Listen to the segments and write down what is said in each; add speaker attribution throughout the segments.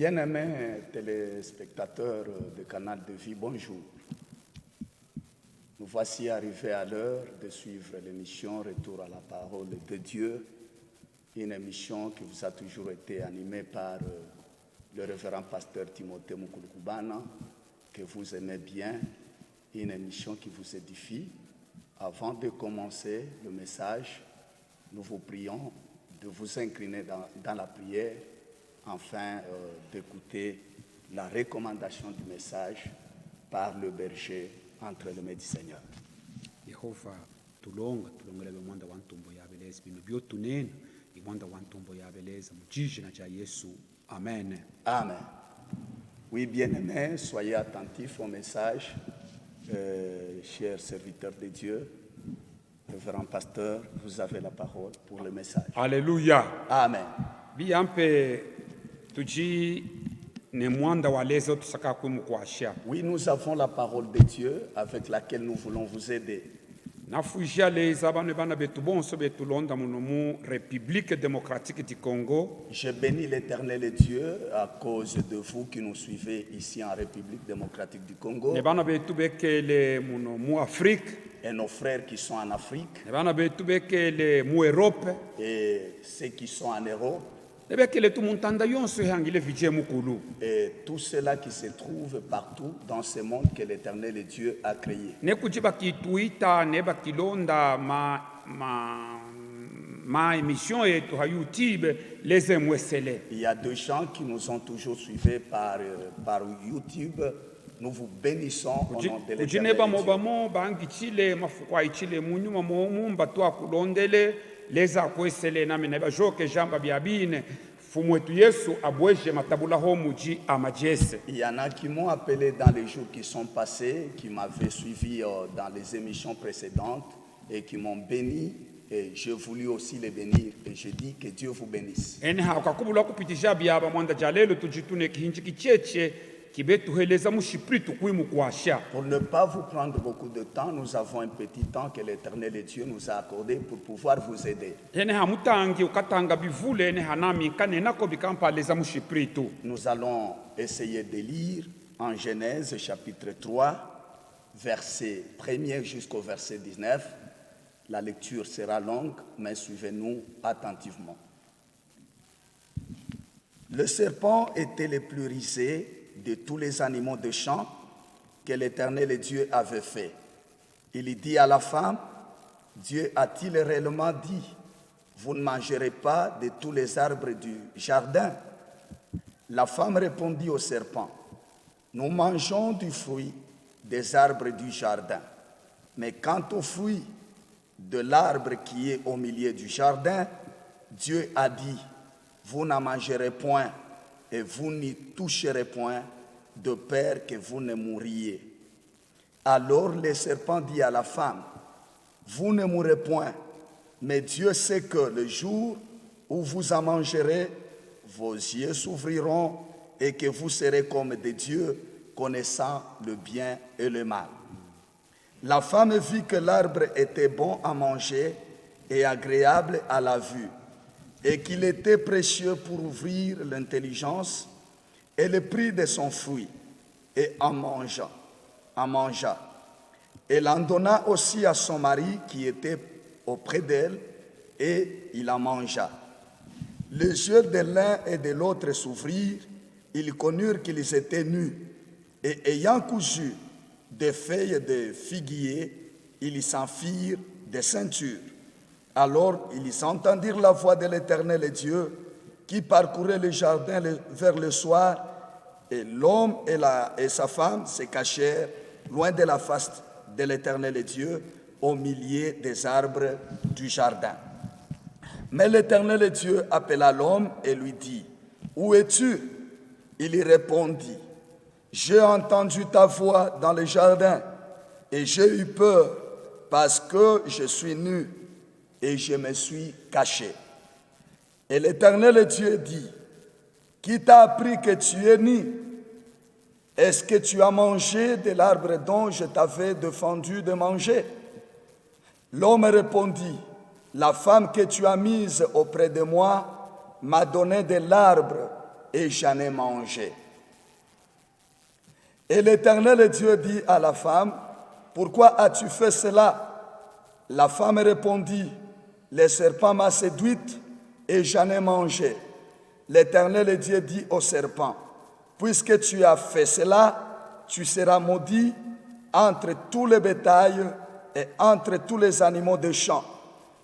Speaker 1: Bien-aimés téléspectateurs de Canal de Vie, bonjour. Nous voici arrivés à l'heure de suivre l'émission Retour à la parole de Dieu, une émission qui vous a toujours été animée par le révérend pasteur Timothée Mukulukubana, que vous aimez bien, une émission qui vous édifie. Avant de commencer le message, nous vous prions de vous incliner dans la prière afin d'écouter la recommandation du message par le berger entre les mains du Seigneur.
Speaker 2: Yehova tulongele mwanda wa ntumbo yabeleza bino byotunena imwanda wa ntumbo yabeleza mujijina cha Yesu. Amen.
Speaker 1: Amen. Oui, bien-aimés, soyez attentifs au message, chers serviteurs de Dieu. Révérend pasteur, vous avez la parole pour le message.
Speaker 2: Alléluia.
Speaker 1: Amen.
Speaker 2: Biyampe tuji ne mwanda wa lezo tusaka kumukwasha.
Speaker 1: Oui, nous avons la parole de Dieu avec laquelle nous voulons vous aider.
Speaker 2: Nafujia leza bana betu bonso betu londa mu République démocratique du Congo.
Speaker 1: Je bénis l'Éternel Dieu à cause de vous qui nous suivez ici en République démocratique du Congo.
Speaker 2: Ne bana betu bekele mu Afrique.
Speaker 1: Et nos frères qui sont en Afrique.
Speaker 2: Ne bana betu bekele mu Europe.
Speaker 1: Et ceux qui sont en Europe.
Speaker 2: Et
Speaker 1: tous ceux-là qui se trouvent partout dans ce monde que l'Éternel Dieu a créé. Il y a des gens qui nous ont toujours suivis par YouTube. Nous vous bénissons au nom de l'Éternel Dieu.
Speaker 2: Leza kwesele nami na bajoke jamba biabine fumwetu Yesu abweje matabula ho muji amajese.
Speaker 1: Il y en a qui m'ont appelé dans les jours qui sont passés, qui m'avaient suivi dans les émissions précédentes et qui m'ont béni, et j'ai voulu aussi les bénir et je dis que Dieu vous bénisse.
Speaker 2: Enha ukakubula kupitisha biaba mwanda jalelo tujitune kihinji kicheche.
Speaker 1: Pour ne pas vous prendre beaucoup de temps, nous avons un petit temps que l'Éternel Dieu nous a accordé pour pouvoir vous aider. Nous allons essayer de lire en Genèse chapitre 3, verset 1er jusqu'au verset 19. La lecture sera longue, mais suivez-nous attentivement. Le serpent était le plus rusé de tous les animaux de champ que l'Éternel Dieu avait fait. Il dit à la femme, Dieu a-t-il réellement dit, vous ne mangerez pas de tous les arbres du jardin? La femme répondit au serpent, nous mangeons du fruit des arbres du jardin. Mais quant au fruit de l'arbre qui est au milieu du jardin, Dieu a dit, vous n'en mangerez point et vous n'y toucherez point, de peur que vous ne mouriez. Alors le serpent dit à la femme, vous ne mourrez point, mais Dieu sait que le jour où vous en mangerez, vos yeux s'ouvriront et que vous serez comme des dieux, connaissant le bien et le mal. La femme vit que l'arbre était bon à manger et agréable à la vue, et qu'il était précieux pour ouvrir l'intelligence, et le prit de son fruit, et en mangea. Elle en donna aussi à son mari qui était auprès d'elle, et il en mangea. Les yeux de l'un et de l'autre s'ouvrirent, ils connurent qu'ils étaient nus, et ayant cousu des feuilles de figuier, ils s'en firent des ceintures. Alors ils entendirent la voix de l'Éternel Dieu qui parcourait le jardin vers le soir, et l'homme et sa femme se cachèrent loin de la face de l'Éternel Dieu au milieu des arbres du jardin. Mais l'Éternel Dieu appela l'homme et lui dit, où es-tu? Il y répondit, j'ai entendu ta voix dans le jardin et j'ai eu peur parce que je suis nu et je me suis caché. Et l'Éternel Dieu dit, qui t'a appris que tu es nu? Est-ce que tu as mangé de l'arbre dont je t'avais défendu de manger? L'homme répondit, la femme que tu as mise auprès de moi m'a donné de l'arbre et j'en ai mangé. Et l'Éternel Dieu dit à la femme, pourquoi as-tu fait cela? La femme répondit, le serpent m'a séduite et j'en ai mangé. L'Éternel Dieu dit au serpent, puisque tu as fait cela, tu seras maudit entre tous les bétails et entre tous les animaux des champs.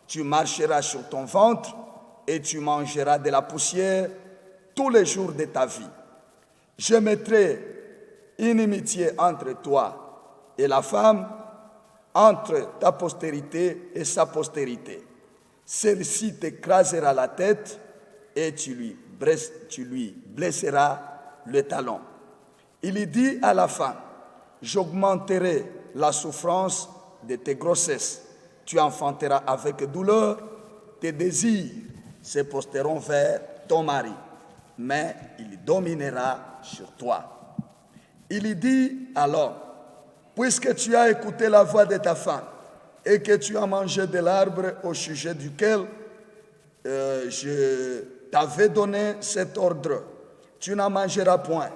Speaker 1: Tu marcheras sur ton ventre et tu mangeras de la poussière tous les jours de ta vie. Je mettrai inimitié entre toi et la femme, entre ta postérité et sa postérité. Celle-ci t'écrasera la tête et tu lui blesseras le talon. Il dit à la femme, j'augmenterai la souffrance de tes grossesses. Tu enfanteras avec douleur, tes désirs se posteront vers ton mari, mais il dominera sur toi. Il dit alors, puisque tu as écouté la voix de ta femme et que tu as mangé de l'arbre au sujet duquel je t'avais donné cet ordre, tu n'en mangeras point.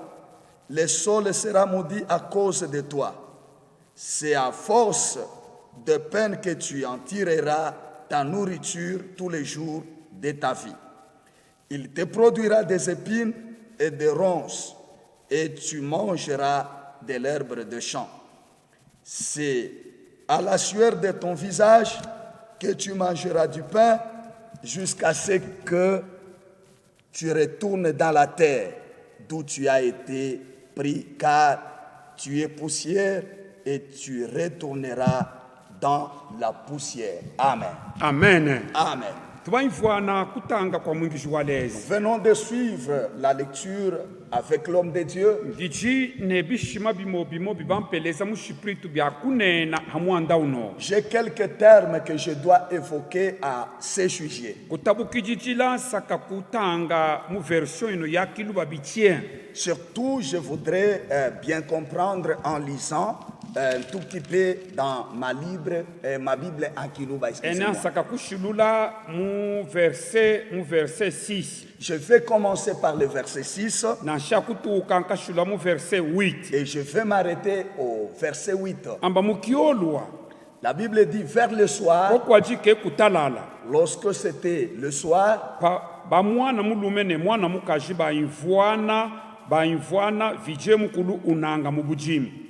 Speaker 1: Le sol sera maudit à cause de toi. C'est à force de peine que tu en tireras ta nourriture tous les jours de ta vie. Il te produira des épines et des ronces, et tu mangeras de l'herbe de champ. C'est à la sueur de ton visage que tu mangeras du pain jusqu'à ce que tu retournes dans la terre d'où tu as été pris, car tu es poussière et tu retourneras dans la poussière. Amen.
Speaker 2: Amen.
Speaker 1: Amen.
Speaker 2: Tuvaimfuana kutanga kwa mwingi walezi.
Speaker 1: Venons de suivre la lecture avec l'homme de Dieu.
Speaker 2: Ngiji ne bishima bimo bibampeleza mushipritu bya kunena hamwanda uno.
Speaker 1: J'ai quelques termes que je dois évoquer à ce sujet.
Speaker 2: Kutabukijijila saka kutanga mu version ino ya kiluba bitien.
Speaker 1: Surtout, je voudrais bien comprendre en lisant un tout petit peu dans ma Bible en Kiluba.
Speaker 2: Verset 6.
Speaker 1: Je vais commencer par le verset 6 et je vais m'arrêter au verset 8. La Bible dit vers le soir, lorsque c'était le soir,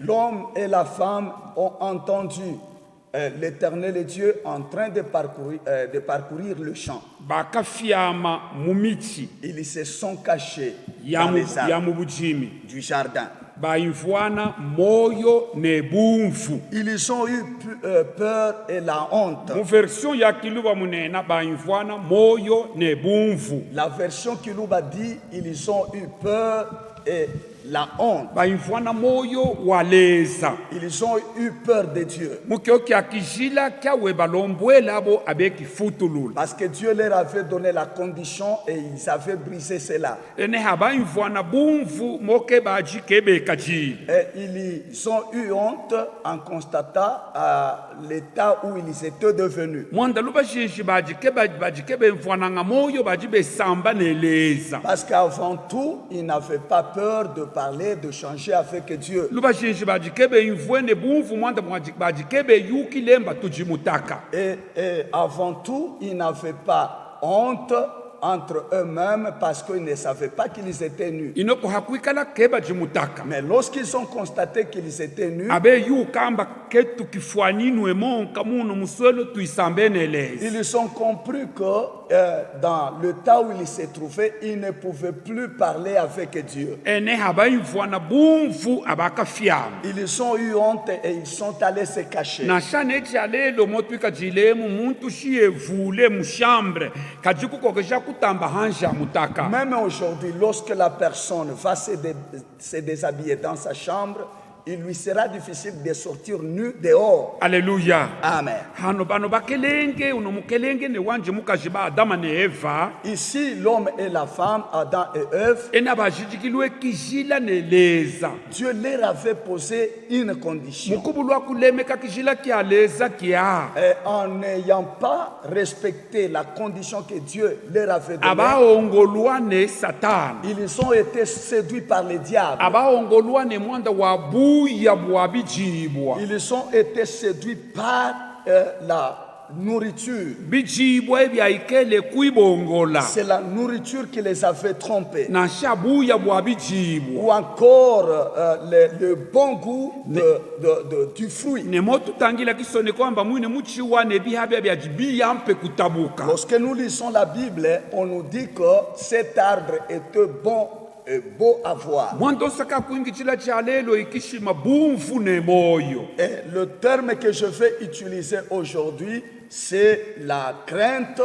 Speaker 1: l'homme et la femme ont entendu l'Éternel Dieu en train de parcourir le champ. Ils se sont cachés dans les arbres du jardin. Ils ont eu peur et la honte. La version Kiluba dit ils ont eu peur et la honte. Ils ont eu peur de Dieu. Parce que Dieu leur avait donné la condition et ils avaient brisé cela. Et ils ont eu honte en constatant l'état où ils étaient devenus. Parce qu'avant tout, ils n'avaient pas peur de parler, de changer avec Dieu. Et avant tout, ils n'avaient pas honte entre eux-mêmes parce qu'ils ne savaient pas qu'ils étaient nus. Mais lorsqu'ils ont constaté qu'ils étaient nus, ils ont compris que dans le temps où ils se trouvaient, ils ne pouvaient plus parler avec Dieu. Ils ont eu honte et ils sont allés se cacher. Même aujourd'hui, lorsque la personne va se déshabiller dans sa chambre, il lui sera difficile de sortir nu dehors.
Speaker 2: Alléluia.
Speaker 1: Amen.
Speaker 2: Hano bano bakelenge unomukelenge ne wanje mukaji ba Adama ne Eva
Speaker 1: Ici, l'homme et la femme, Adam et Ève,
Speaker 2: ena bajijikilwe kijila ne leza
Speaker 1: Dieu leur avait posé une condition.
Speaker 2: mukubulwa kulemeka kijila kia leza kia
Speaker 1: Et en n'ayant pas respecté la condition que Dieu leur avait donnée,
Speaker 2: abaongolwa ne Satan
Speaker 1: ils ont été séduits par le diable.
Speaker 2: abaongolwa ne mwanda wa buya bwa bijibwa
Speaker 1: Ils ont été séduits par la nourriture.
Speaker 2: bijibwa ebyaikele kuibongola
Speaker 1: C'est la nourriture qui les avait trompés.
Speaker 2: na shabuya bwa bijibwa
Speaker 1: Ou encore le bon goût du fruit.
Speaker 2: ne motutangila kisone kwamba mwine muchiwane bihabya byajibiya mpe kutabuka
Speaker 1: Lorsque nous lisons la Bible, on nous dit que cet arbre était bon et beau à voir.
Speaker 2: mwando saka kuingitila cha lelo ikishima bumfu ne moyo
Speaker 1: Et le terme que je vais utiliser aujourd'hui, c'est la crainte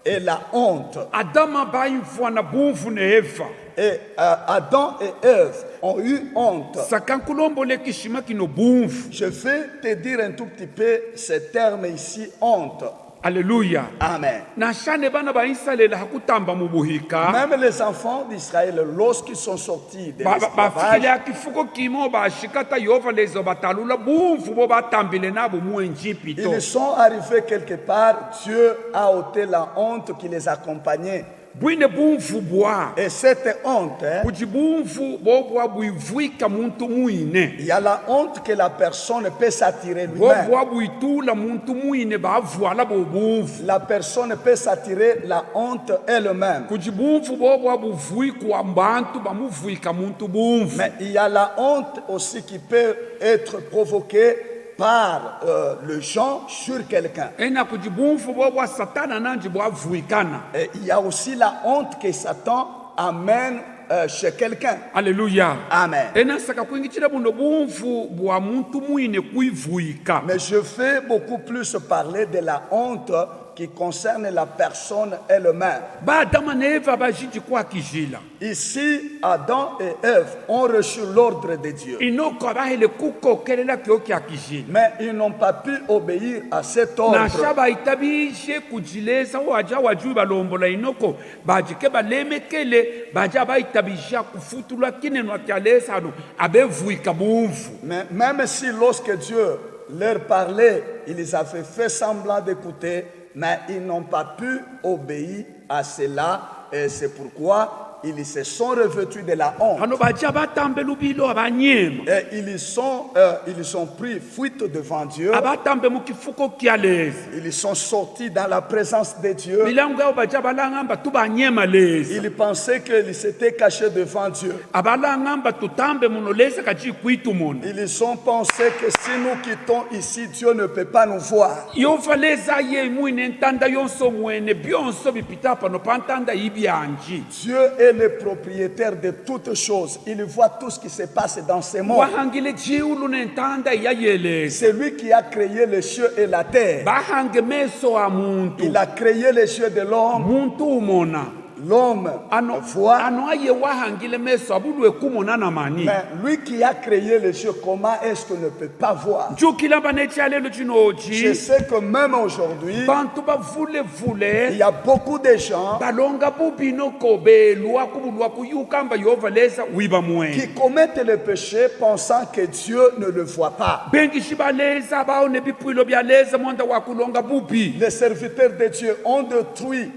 Speaker 1: et la honte.
Speaker 2: adama baimfwana bumfu ne Eva
Speaker 1: Et Adam et Ève ont eu honte.
Speaker 2: saka nkulombole kishima kino bumfu.
Speaker 1: Je vais te dire un tout petit peu ce terme ici, honte.
Speaker 2: Alléluia.
Speaker 1: Amen.
Speaker 2: Na shane bana ba Israël hakutamba mu buhika
Speaker 1: Même les enfants d'Israël, lorsqu'ils sont sortis de l'esclavage,
Speaker 2: bafikile kifuko kimo bashikata yova lezo batalula bumfu bo batambile nabo mu Egypte
Speaker 1: ils sont arrivés quelque part, Dieu a ôté la honte qui les accompagnait.
Speaker 2: bwine bumfu bwa
Speaker 1: Et cette honte,
Speaker 2: kuji bumfu bo bwa buivuika muntu muine
Speaker 1: il y a la honte que la personne peut s'attirer
Speaker 2: bo
Speaker 1: lui-même.
Speaker 2: bwa buitula muntu muine bavuala bo bumfu
Speaker 1: La personne peut s'attirer la honte elle-même.
Speaker 2: kuji bumfu bo bwa buvuikwa mbantu bamuvuika muntu bumfu
Speaker 1: Mais il y a la honte aussi qui peut être provoquée par le gens sur quelqu'un.
Speaker 2: ena kuji bumfu bo bwa satana nanji bwa vuikana.
Speaker 1: Et il y a aussi la honte que Satan amène chez quelqu'un.
Speaker 2: Alléluia.
Speaker 1: Amen.
Speaker 2: Ena saka kuingitila buno bumfu bwa muntu muine kuivuika
Speaker 1: Mais je vais beaucoup plus parler de la honte qui concerne la personne elle-même.
Speaker 2: ba Adama na Eva bajiji kwa kijila
Speaker 1: Ici, Adam et Ève ont reçu l'ordre de Dieu.
Speaker 2: inoko abahele kukokelela kyo kya kijila
Speaker 1: Mais ils n'ont pas pu obéir à cet
Speaker 2: na
Speaker 1: ordre.
Speaker 2: shaba itabishe kujileza waja wajui balombola inoko bajike balemekele baja baitabisha kufutulwa kinenwa kya lesano abevuika bumfu
Speaker 1: Mais même si lorsque Dieu leur parlait, ils avaient fait semblant d'écouter, mais ils n'ont pas pu obéir à cela. Et c'est pourquoi ils se sont revêtus de la honte.
Speaker 2: hano baja batambe lubilo abanyema
Speaker 1: Et ils ont pris fuite devant Dieu.
Speaker 2: abatambe mu kifuko kya leza
Speaker 1: Ils sont sortis dans la présence de Dieu.
Speaker 2: milango yao baja balangamba tubanyema leza
Speaker 1: Ils pensaient qu'ils s'étaient cachés devant Dieu.
Speaker 2: abalangamba tutambe muno leza kaji kwitu muno
Speaker 1: Ils ont pensé que si nous quittons ici, Dieu ne peut pas nous voir.
Speaker 2: yova leza ye mwine ntanda yonso mwene byonso bipita pano pantanda ibyanji
Speaker 1: Dieu est le propriétaire de toutes choses. Il voit tout ce qui se passe dans ce monde.
Speaker 2: wahangile jiulu nentanda yayeleza
Speaker 1: C'est lui qui a créé les cieux et la terre.
Speaker 2: bahange meso a muntu
Speaker 1: Il a créé les yeux de l'homme.
Speaker 2: muntu umona
Speaker 1: L'homme
Speaker 2: ano
Speaker 1: voit.
Speaker 2: ano aye wahangile meso abulwe kumona na mani
Speaker 1: Mais lui qui a créé les yeux, comment est-ce qu'il ne peut pas voir?
Speaker 2: jukila banechalelo
Speaker 1: Je
Speaker 2: chinoji
Speaker 1: sais que même aujourd'hui,
Speaker 2: bantu bavule vule
Speaker 1: il y a beaucoup de gens
Speaker 2: balonga bubinoko belwa kubulwa kuyukamba yova leza wiba mwene
Speaker 1: qui commettent le péché pensant que Dieu ne le voit pas.
Speaker 2: bengi shibaleza baone bipwilo byaleza mwanda wakulonga bubi
Speaker 1: Les serviteurs de Dieu ont détruit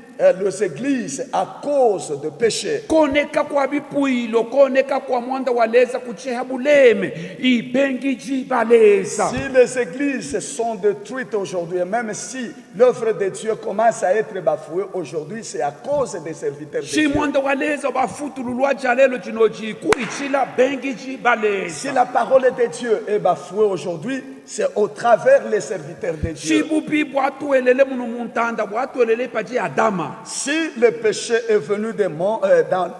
Speaker 1: les églises à cause de péché.
Speaker 2: koneka kwa bipwilo koneka kwa mwanda waleza kucheha buleme ibengi jibaleza
Speaker 1: Si les églises sont détruites aujourd'hui, et même si l'œuvre de Dieu commence à être bafouée aujourd'hui, c'est à cause des serviteurs de
Speaker 2: shi
Speaker 1: Dieu.
Speaker 2: mwanda waleza bafutululwa jalelo chinoji kuichila bengi
Speaker 1: Si
Speaker 2: jibaleza
Speaker 1: la parole de Dieu est bafouée aujourd'hui, c'est au travers les serviteurs de
Speaker 2: shi
Speaker 1: Dieu.
Speaker 2: bubi bwatuelele muno muntanda bwatuelele paji adama
Speaker 1: Si le péché est venu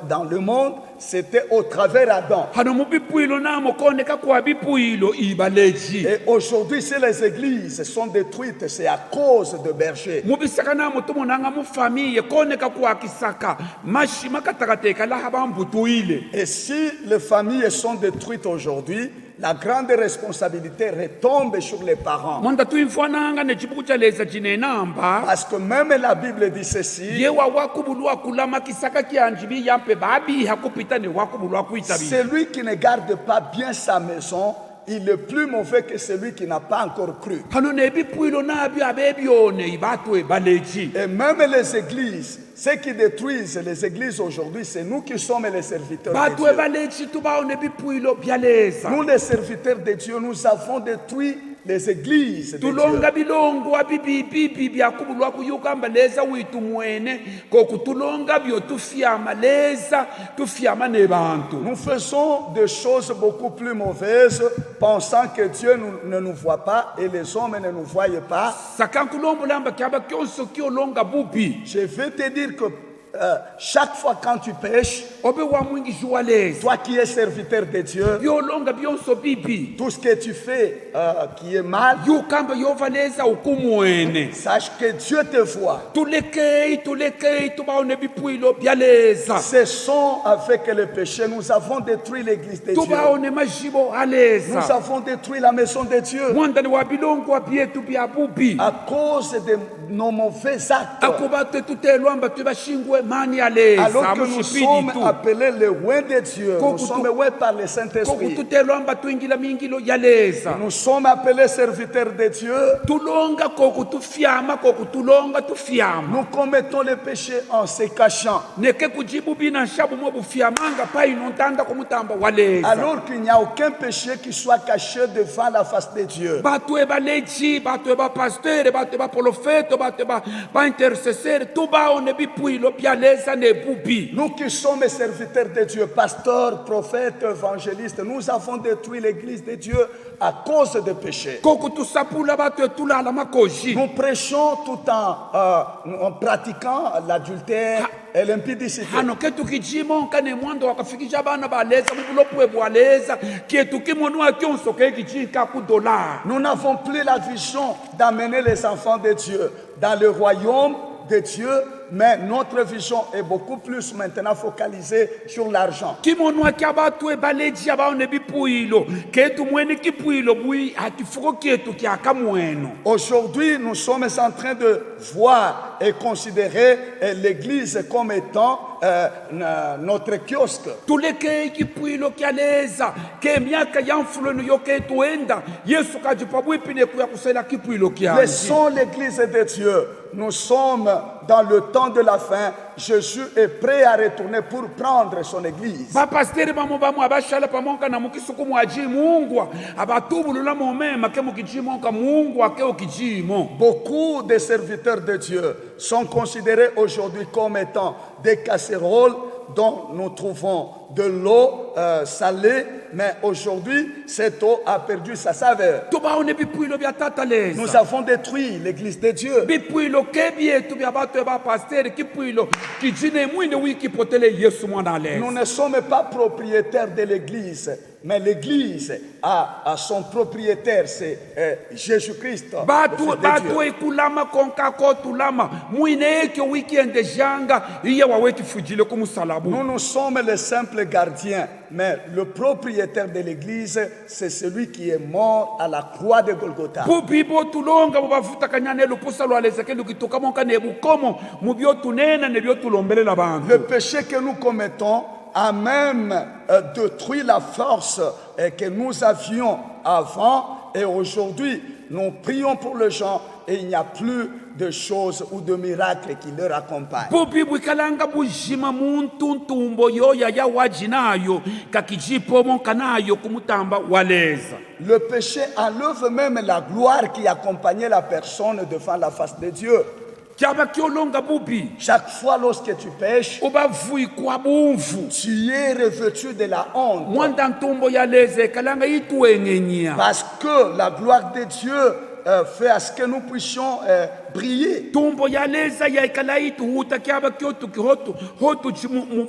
Speaker 1: dans le monde, c'était au travers Adam.
Speaker 2: hano mubipwilo namo koneka kwa bipwilo ibaleji
Speaker 1: Et aujourd'hui, si les églises sont détruites, c'est à cause de bergers.
Speaker 2: mubisaka namo tumonanga mufamiye koneka kwa kisaka mashima katakateka laha bambutuile
Speaker 1: Et si les familles sont détruites aujourd'hui, la grande responsabilité retombe sur les parents.
Speaker 2: mwanda tuimfananga necibuku ca leza cinenamba
Speaker 1: Parce que même la Bible dit ceci,
Speaker 2: ye wa wakubulwa kulama kisaka kianjibi yampe babiha kupita ne wakubulwa kuitabi
Speaker 1: celui qui ne garde pas bien sa maison, il est plus mauvais que celui qui n'a pas encore cru.
Speaker 2: hano nebipuilo nabyo abebyone ibatwe baleci
Speaker 1: Et même les églises, ceux qui détruisent les églises aujourd'hui, c'est nous qui sommes les serviteurs de
Speaker 2: batwe
Speaker 1: Dieu.
Speaker 2: baleci tubaone bipuilo byaleza
Speaker 1: Nous les serviteurs de Dieu, nous avons détruit les églises de
Speaker 2: tulonga
Speaker 1: Dieu.
Speaker 2: bilongwa bibibibi byakubulwa kuyukamba leza witu mwene koku tulonga byo tufyama leza tufyama ne bantu
Speaker 1: Nous faisons des choses beaucoup plus mauvaises, pensant que Dieu ne nous voit pas et les hommes ne nous voient pas.
Speaker 2: sakankulombolamba kyaba kyonso kyolonga bubi
Speaker 1: Je vais te dire que chaque fois quand tu pêches,
Speaker 2: obe wa mwingi wa leza
Speaker 1: toi qui es serviteur de Dieu,
Speaker 2: byolonga byonso bibi
Speaker 1: tout ce que tu fais qui est mal,
Speaker 2: yukamba yova leza ukumwene
Speaker 1: sache que Dieu te voit.
Speaker 2: tulekei tubaone bipuilo byaleza
Speaker 1: Ce sont avec le péché, nous avons détruit l'église de Dieu.
Speaker 2: tubaone majibo
Speaker 1: Nous
Speaker 2: aleza
Speaker 1: avons détruit la maison de Dieu
Speaker 2: mwandani wa bilongwa byetu bya bubi
Speaker 1: à cause de nos mauvais actes.
Speaker 2: akuba twe tutelwamba twe bashingwe mani aleza
Speaker 1: Alors que nous sommes
Speaker 2: mushipidi tu
Speaker 1: appelés les oins de Dieu, nous sommes oins par le
Speaker 2: koku
Speaker 1: Saint-Esprit.
Speaker 2: tutelwamba twingila mingilo yaleza
Speaker 1: Nous sommes appelés serviteurs de Dieu.
Speaker 2: tulonga koku tufyama koku tulonga tufyama
Speaker 1: Nous commettons le péché en se cachant.
Speaker 2: neke kujibu bina nshabu mo bufyamanga paino ntanda kumutamba waleza
Speaker 1: Alors qu'il n'y a aucun péché qui soit caché devant la face de Dieu.
Speaker 2: batwe baleci batwe bapastere batwe baprofete batwe baintercessere tubaone bipuilo byaleza ne bubi
Speaker 1: Nous qui sommes serviteurs de Dieu, pasteurs, prophètes, évangélistes, nous avons détruit l'église de Dieu à cause des péchés.
Speaker 2: koku tusapula batwe tulala makoshi
Speaker 1: Nous prêchons tout en pratiquant l'adultère et l'impudicité.
Speaker 2: hano ketu kijimonka ne mwando wakafikisha bana baleza mubulopwe bwaleza kietu kimonua kyonso kekijika ku dollar
Speaker 1: Nous n'avons plus la vision d'amener les enfants de Dieu dans le royaume de Dieu, mais notre vision est beaucoup plus maintenant focalisée sur l'argent.
Speaker 2: kimonua kya batwe baleji abaone bipuilo ketu mwene kipuilo bui akifuko kietu kyaka mweno
Speaker 1: Aujourd'hui, nous sommes en train de voir et considérer l'église comme étant notre kiosque.
Speaker 2: tulekei kipuilo kyaleza ke miaka ya mfuleno yoketuenda yesu kajipa bwipine kuya kusela kipuilo kya
Speaker 1: Laissons l'église de Dieu. Nous sommes dans le temps de la fin. Jésus est prêt à retourner pour prendre son église.
Speaker 2: bapasteri bamo bamwe abashala pamonka na mukisukumu aji mungwa abatubulula momema ke mukijimonka mungwa ke ukijimo
Speaker 1: Beaucoup de serviteurs de Dieu sont considérés aujourd'hui comme étant des casseroles dont nous trouvons de l'eau salée, mais aujourd'hui, cette eau a perdu sa saveur.
Speaker 2: tubaone bipuilo bya tata leza
Speaker 1: Nous avons détruit l'église de Dieu.
Speaker 2: bipuilo kebyetu bya batwe bapasteri kipuilo kijine mwine wikipotele yesu mwana
Speaker 1: Nous
Speaker 2: leza
Speaker 1: ne sommes pas propriétaires de l'église, mais l'église a son propriétaire, c'est Jésus-Christ. le Fils de Dieu.
Speaker 2: batwe kulama konka kotulama mwine ekyo wikende janga iye wawekifujile kumusalabu
Speaker 1: Nous sommes les simples gardiens, mais le propriétaire de l'église, c'est celui qui est mort à la croix de Golgotha.
Speaker 2: bubibo tulonga bubavutakanyane lupusa lwalezeke lukitukamonka ne bukomo mu byotunena ne byotulombelela
Speaker 1: Le
Speaker 2: bantu
Speaker 1: péché que nous commettons a même détruit la force que nous avions avant et aujourd'hui. Nous prions pour les gens et il n'y a plus de choses ou de miracles qui leur accompagnent.
Speaker 2: bubi bwikalanga bujima muntu ntumbo yoya ya waji nayo kakijipomonka nayo kumutamba waleza
Speaker 1: Le péché enlève même la gloire qui accompagnait la personne devant la face de Dieu.
Speaker 2: kyaba kyolonga bubi
Speaker 1: Chaque fois lorsque tu pêches,
Speaker 2: ubavuikwa bumvu
Speaker 1: tu es revêtu de la honte.
Speaker 2: mwanda ntumbo yaleza ekalanga itueng'enya
Speaker 1: Parce que la gloire de Dieu fait à ce que nous puissions briller.
Speaker 2: tumbo yaleza yaikala ituhuta kyaba kyotu kihotu hotu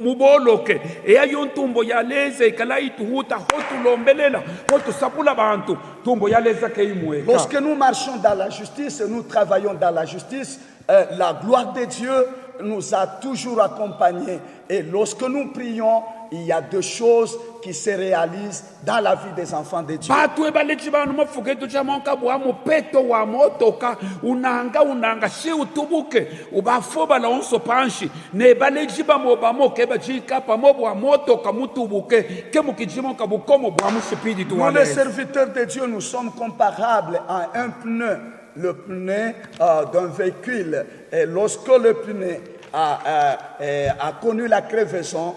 Speaker 2: muboloke eyayo ntumbo yaleza ikala ituhuta hotu lombelela hotu sapula bantu tumbo yaleza keimweka
Speaker 1: Lorsque nous marchons dans la justice, nous travaillons dans la justice, la gloire de Dieu nous a toujours accompagnés. Et lorsque nous prions, il y a deux choses qui se réalisent dans la vie des enfants de Dieu.
Speaker 2: batu ebaleji banu mafuketu chamonka bwa mupeto wa motoka unanga shi utubuke ubafoba la onso panshi ne baleji bamo ke bajika pamo bwa motoka mutubuke ke mukijimonka bukomo bwa musipidi tu
Speaker 1: Nous, les serviteurs de Dieu, nous sommes comparables à un pneu, le pneu d'un véhicule. Et lorsque le pneu a connu la crevaison,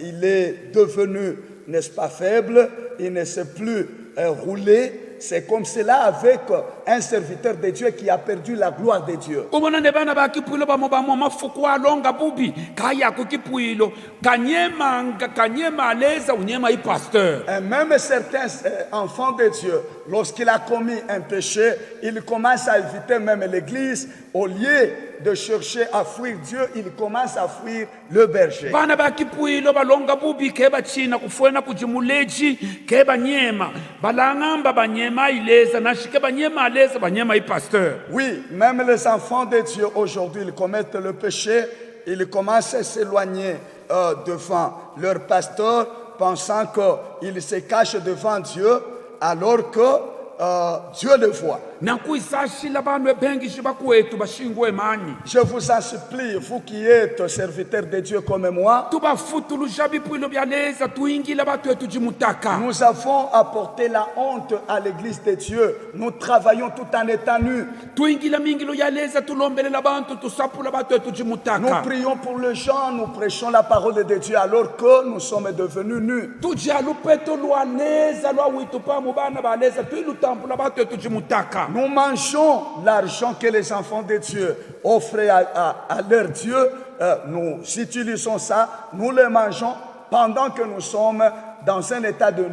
Speaker 1: il est devenu, n'est-ce pas, faible, il ne sait plus rouler. C'est comme cela avec un serviteur de Dieu qui a perdu la gloire de Dieu.
Speaker 2: ubona ne bana ba kipuilo bamo mafuku alonga bubi kaya ku kipuilo kanyema aleza unyema i pasteur.
Speaker 1: Et même certains enfants de Dieu, lorsqu'il a commis un péché, il commence à éviter même l'église. Au lieu de chercher à fuir Dieu, il commence à fuir le berger.
Speaker 2: Bana ba kipuilo balonga bubi ke bachina kufuena kujimuleji ke banyema balangamba banyema ileza nashike banyema aleza banyema i pasteur.
Speaker 1: Oui, même les enfants de Dieu aujourd'hui, ils commettent le péché, ils commencent à s'éloigner devant leur pasteur, pensant qu'ils se cachent devant Dieu, alors que Dieu le voit.
Speaker 2: Nakuisashila banu ebengi shibakuetu bashingwe mani.
Speaker 1: Je vous en supplie, vous qui êtes serviteurs de Dieu comme moi,
Speaker 2: Tubafutulu jabipuilo byaleza tuingila batu etu jimutaka.
Speaker 1: nous avons apporté la honte à l'église de Dieu. Nous travaillons tout en étant nus.
Speaker 2: Tuingila mingilo yaleza tulombelela bantu tusapula batu etu
Speaker 1: Nous
Speaker 2: jimutaka.
Speaker 1: prions pour les gens, nous prêchons la parole de Dieu alors que nous sommes devenus nus.
Speaker 2: Tujalu peto lwaleza lwa witu pamu bana baleza tuilutampula batu etu jimutaka.
Speaker 1: Nous mangeons l'argent que les enfants de Dieu offrent à leur Dieu. Nous utilisons ça, nous le mangeons pendant que nous sommes dans un état de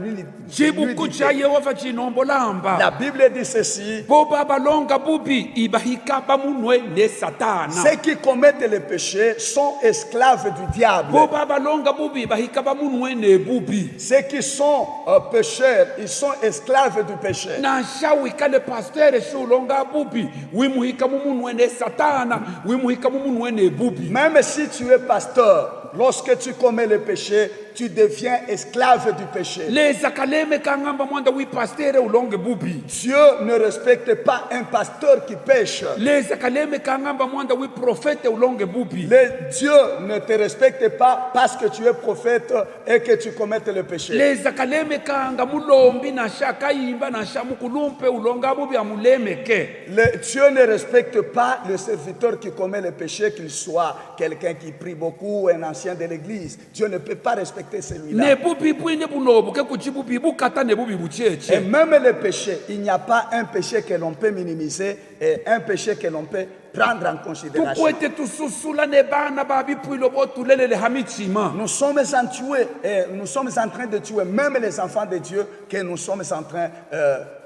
Speaker 2: Jibuku
Speaker 1: nudité.
Speaker 2: cha Yehova chinombolamba.
Speaker 1: La Bible dit ceci:
Speaker 2: Boba balonga bubi ibahika bamunwe ne satana.
Speaker 1: ceux qui commettent les péchés sont esclaves du diable.
Speaker 2: Boba balonga bubi ibahika bamunwe ne bubi.
Speaker 1: Ceux qui sont pécheurs, ils sont esclaves du péché.
Speaker 2: Na shawika le pasteur shulonga bubi wimuhika mumunwe ne satana wimuhika mumunwe ne bubi.
Speaker 1: Même si tu es pasteur, lorsque tu commets le péché, tu deviens esclave du péché.
Speaker 2: Le zakaleme kangamba mwanda wi pasteur ulonge bubi.
Speaker 1: Dieu ne respecte pas un pasteur qui pêche.
Speaker 2: Le zakaleme kangamba mwanda wi prophète ulonge bubi.
Speaker 1: Dieu ne te respecte pas parce que tu es prophète et que tu commettes le péché.
Speaker 2: Le zakaleme kanga mulombi na shaka imba na shamukulumpe ulonga bubi amulemeke.
Speaker 1: Dieu ne respecte pas le serviteur qui commet le péché, qu'il soit quelqu'un qui prie beaucoup, un ancien de l'église. Dieu ne peut pas respecter celui-là.
Speaker 2: Ne bubi bwine bunobu ke kuchibubi bukata ne bubi
Speaker 1: Et
Speaker 2: bucheche.
Speaker 1: même le péché, il n'y a pas un péché que l'on peut minimiser et un péché que l'on peut prendre en considération.
Speaker 2: Tukwete tususula ne bana babi puilo botulele hamichima.
Speaker 1: Nous sommes en tuer, et nous sommes en train de tuer même les enfants de Dieu que nous sommes en train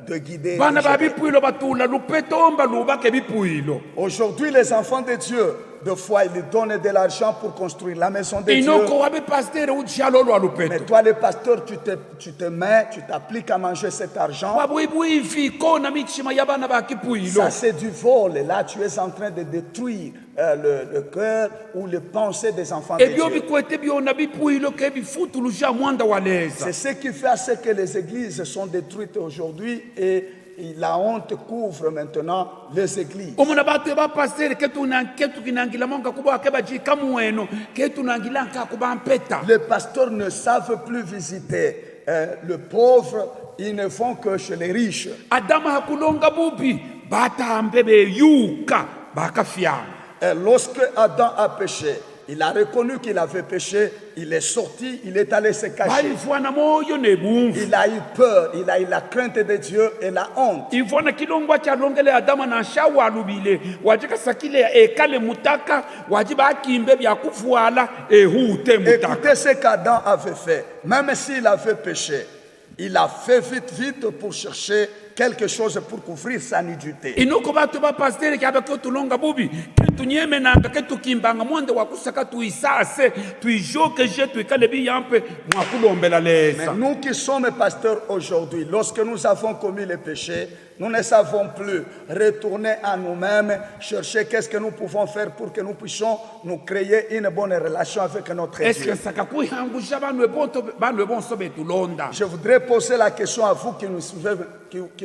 Speaker 1: de guider.
Speaker 2: Bana
Speaker 1: de gérer.
Speaker 2: babi puilo batula lupetomba lubake bipuilo.
Speaker 1: Aujourd'hui, les enfants de Dieu, des fois, ils donnent de l'argent pour construire la maison de Dieu.
Speaker 2: Inoko wabe pasteur uchialo lwa
Speaker 1: Mais
Speaker 2: lupeto.
Speaker 1: toi, le pasteur, tu te mets, tu t'appliques à manger cet argent.
Speaker 2: Wabuibui vi kona michima ya bana baki puilo.
Speaker 1: Ça, c'est du vol. Et là, tu es en train de détruire le cœur ou les pensées des enfants de
Speaker 2: Ebyo
Speaker 1: Dieu.
Speaker 2: bikwete biona bipuilo ke bifutulu ja mwanda waleza.
Speaker 1: C'est ce qui fait à ce que les églises sont détruites aujourd'hui et la honte couvre maintenant les églises.
Speaker 2: Omuna batu ba pasteur ke tunangila monga kuba ke bajika mueno ke tunangila nka kuba mpeta.
Speaker 1: Les pasteurs ne savent plus visiter le pauvre, ils ne vont que chez les riches.
Speaker 2: Adama hakulonga bubi batambe be yuka bakafiana.
Speaker 1: Et lorsque Adam a péché, il a reconnu qu'il avait péché, il est sorti, il est allé se cacher.
Speaker 2: Balivwana moyo ne bumfu.
Speaker 1: Il a eu peur, il a eu la crainte de Dieu et la honte.
Speaker 2: Ivona kilongwa cha longele Adama na shawa lubile wajika sakile ekale mutaka wajiba akimbe bya kufuala ehute mutaka.
Speaker 1: Écoutez ce qu'Adam avait fait. Même s'il avait péché, il a fait vite pour chercher quelque chose pour couvrir sa nudité.
Speaker 2: inoko batu bapastere kiaba ke tulonga bubi ke tunyemenanga ke tukimbanga mwande wakusaka tuisase tuijoke je tuikale biyampe mwakulombela
Speaker 1: Mais
Speaker 2: leza.
Speaker 1: nous qui sommes pasteurs aujourd'hui, lorsque nous avons commis le péché, nous ne savons plus retourner à nous-mêmes, chercher qu'est-ce que nous pouvons faire pour que nous puissions nous créer une bonne relation avec notre
Speaker 2: eske
Speaker 1: Dieu.
Speaker 2: nsaka kuihangusha banwe bonso betulonda
Speaker 1: Je voudrais poser la question à vous qui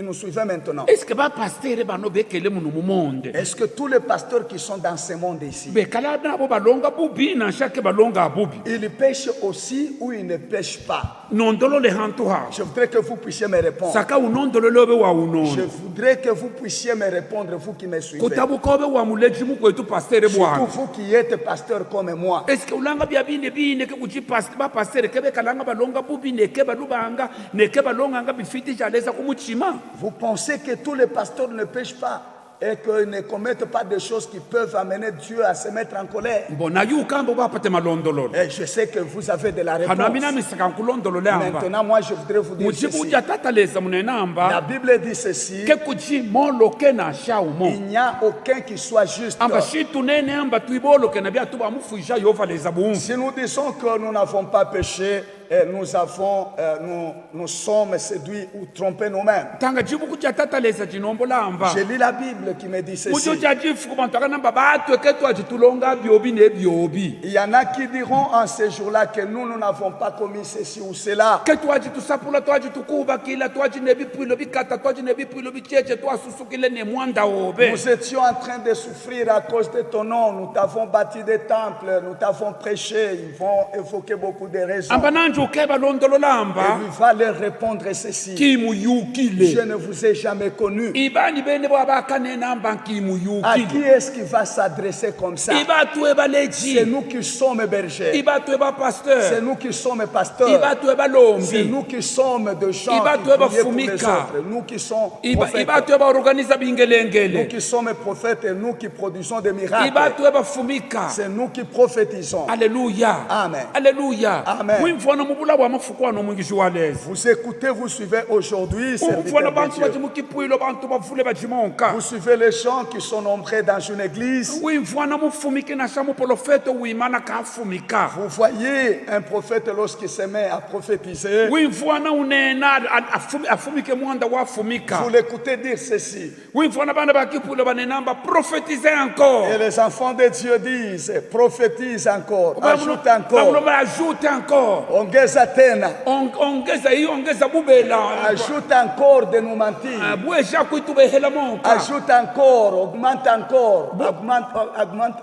Speaker 1: nous suivez maintenant.
Speaker 2: eske bapastere bano bekele munu mumonde
Speaker 1: Est-ce que tous les pasteurs qui sont dans ce monde ici,
Speaker 2: bekala nabo balonga bubi na nshake balonga bubi
Speaker 1: ils pêchent aussi ou ils ne pêchent pas?
Speaker 2: nondolo le hantu ha
Speaker 1: Je voudrais que vous puissiez me répondre.
Speaker 2: saka unondolo lobe wa
Speaker 1: Je
Speaker 2: unondo
Speaker 1: voudrais que vous puissiez me répondre, vous qui me suivez.
Speaker 2: kutabuka obe wa muleji mukwetu pastere
Speaker 1: Surtout
Speaker 2: bwana
Speaker 1: vous qui êtes pasteur comme moi.
Speaker 2: eske ulanga bya bine ke kuchi bapastere ke bekalanga balonga bubi neke balubanga neke balonganga bifiti jaleza kumuchima.
Speaker 1: Vous pensez que tous les pasteurs ne pêchent pas et qu'ils ne commettent pas de choses qui peuvent amener Dieu à se mettre en colère?
Speaker 2: mbona yukambo bapate malondololo
Speaker 1: Et je sais que vous avez de la
Speaker 2: hano mina
Speaker 1: réponse.
Speaker 2: misaka nkulondolole amba
Speaker 1: Maintenant, moi, je voudrais vous dire
Speaker 2: mujibu
Speaker 1: ceci.
Speaker 2: uja tataleza munena
Speaker 1: La
Speaker 2: amba
Speaker 1: Bible dit ceci.
Speaker 2: ke kuchi moloke na shaumo
Speaker 1: Il n'y a aucun qui soit juste.
Speaker 2: amba shitu nene amba tuiboloke na byatu bamufuisha yova leza bumfu.
Speaker 1: Si nous disons que nous n'avons pas péché, nous sommes séduits ou trompés nous-mêmes.
Speaker 2: tanga jibu kuja tataleza jinombola amba
Speaker 1: Je lis la Bible qui me dit
Speaker 2: mujo
Speaker 1: ceci.
Speaker 2: ja jifu kubantu akanamba batu ke twajitulonga byobi ne byobi
Speaker 1: Il y en a qui diront en ce jour-là que nous n'avons pas commis ceci ou cela.
Speaker 2: ke twajitusapula twajitukubakila twajine bipwilo bikata twajine bipwilo bicheche twasusukile ne mwanda obe
Speaker 1: Nous étions en train de souffrir à cause de ton nom. Nous t'avons bâti des temples, nous t'avons prêché. Ils vont évoquer beaucoup de raisons.
Speaker 2: amba nanje uke balondolola
Speaker 1: Et
Speaker 2: amba
Speaker 1: il va leur répondre ceci. Je
Speaker 2: kimuyukile
Speaker 1: ne vous ai jamais connu.
Speaker 2: ibani bene bwabakanena amba
Speaker 1: À qui
Speaker 2: kimuyukile
Speaker 1: est-ce qui va s'adresser comme ça?
Speaker 2: ibatu
Speaker 1: C'est
Speaker 2: ebaleji
Speaker 1: nous qui sommes bergers.
Speaker 2: ibatu
Speaker 1: C'est
Speaker 2: ebapasteur
Speaker 1: nous qui sommes pasteurs.
Speaker 2: ibatu
Speaker 1: C'est
Speaker 2: ebalombi
Speaker 1: nous qui sommes de gens
Speaker 2: Ibatu
Speaker 1: qui prions pour les
Speaker 2: ebafumika.
Speaker 1: autres. Nous qui sommes prophètes.
Speaker 2: ibatu ebaorganiza
Speaker 1: Nous
Speaker 2: bingelengele
Speaker 1: qui sommes prophètes et nous qui produisons des miracles.
Speaker 2: ibatu ebafumika.
Speaker 1: C'est nous qui prophétisons.
Speaker 2: Alléluia.
Speaker 1: Amen.
Speaker 2: Alléluia.
Speaker 1: Amen.
Speaker 2: Wimfwana mubula wa mafukwano mwingishi wa lezi.
Speaker 1: Vous écoutez, vous suivez aujourd'hui,
Speaker 2: Umfwana
Speaker 1: serviteurs de
Speaker 2: bantu
Speaker 1: Dieu.
Speaker 2: bajimukipwilo bantu bafule bajimonka.
Speaker 1: Vous suivez les gens qui sont nombreux dans une église.
Speaker 2: Wimfwana mufumike na shamu profeto wimana kafumika.
Speaker 1: Vous voyez un prophète lorsqu'il se met à prophétiser.
Speaker 2: Wimfwana unena afumike mwanda wa fumika.
Speaker 1: Vous l'écoutez dire ceci.
Speaker 2: Wimfwana bana bakipwilo banenamba prophétiser encore.
Speaker 1: Et les enfants de Dieu disent, prophétise encore, ajoute encore,
Speaker 2: Ajoute encore.
Speaker 1: ongeza tena,
Speaker 2: Ongeza hiyo ongeza bubela.
Speaker 1: ajoute encore de nous mentir,
Speaker 2: Bwesha kuitubehela monka.
Speaker 1: ajoute encore, augmente encore,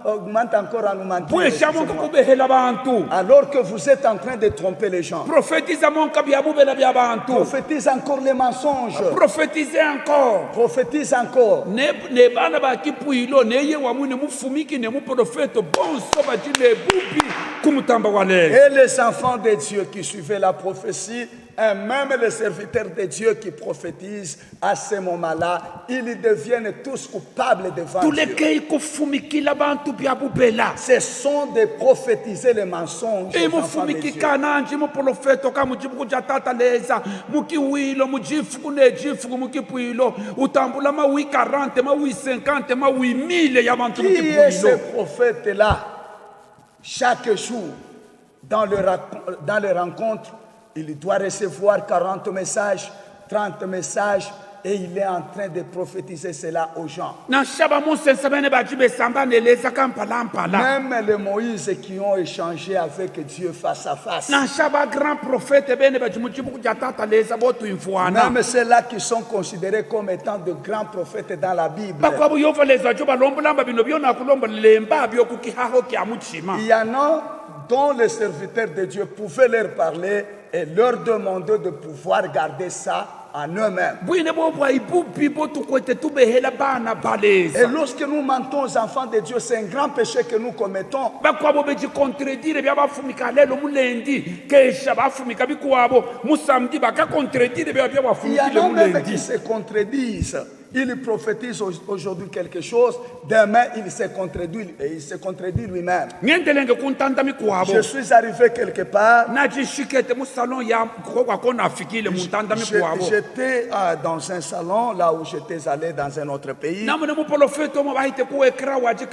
Speaker 1: augmente encore à nous mentir.
Speaker 2: Bwesha monka kubehela bantu.
Speaker 1: Alors que vous êtes en train de tromper les gens.
Speaker 2: Prophétisa monka bya bubela bya bantu.
Speaker 1: Prophétise encore les mensonges.
Speaker 2: Prophétisez encore.
Speaker 1: Prophétise encore.
Speaker 2: Ne bana bakipwilo neye wamune mufumiki ne muprofeto bonso bajile bubi kumutamba wale.
Speaker 1: Et les enfants de Dieu qui suivaient la prophétie, et même les serviteurs de Dieu qui prophétisent, à ce moment-là, ils deviennent tous coupables devant Dieu.
Speaker 2: Tulekei kufumikila bantu bya bubela.
Speaker 1: Ce sont de prophétiser les mensonges.
Speaker 2: E
Speaker 1: aux enfants de Dieu.
Speaker 2: mufumikika nanji muprofeto ka mujibu kujatata leza mukiwilo mujifu kunejifu mukipwilo utambula mawi 40 mawi 50 mawi 1000 ya bantu
Speaker 1: Qui est ce
Speaker 2: mukipwilo.
Speaker 1: prophète-là? Chaque jour, dans les rencontres, il doit recevoir 40 messages, 30 messages, et il est en train de prophétiser cela aux gens.
Speaker 2: Nashaba musensa bene bajibe samba neleza kampala.
Speaker 1: Même les Moïse qui ont échangé avec Dieu face à face.
Speaker 2: Nashaba grand prophète bene bajimujibu kujatata leza botu infwana.
Speaker 1: Même ceux-là qui sont considérés comme étant de grands prophètes dans la Bible.
Speaker 2: Bakwabu yova leza juba lombulamba bino byona kulomba lemba byo kukihaho kya muchima.
Speaker 1: Il y en a dont les serviteurs de Dieu pouvaient leur parler et leur demander de pouvoir garder ça en eux-mêmes.
Speaker 2: Bwine bobwa ibubi botu kwete tubehela bana baleza.
Speaker 1: Et lorsque nous mentons aux enfants de Dieu, c'est un grand péché que nous commettons.
Speaker 2: Bakwabo beji contredire bya bafumika lelo mulendi kesha bafumika bikuwabo musamdi baka contredire bya
Speaker 1: Il y
Speaker 2: bafumika
Speaker 1: en a même qui
Speaker 2: mulendi.
Speaker 1: se contredisent. Il prophétise aujourd'hui quelque chose, demain il se contredit lui-même.
Speaker 2: ngendelenge kuntandami kwabo
Speaker 1: Je suis arrivé quelque part,
Speaker 2: najishikete musalon ya kwakona afikile muntandami kwabo
Speaker 1: j'étais dans un salon, là où j'étais allé dans un autre pays.
Speaker 2: namune muprofeti omo bahite kuwekera waji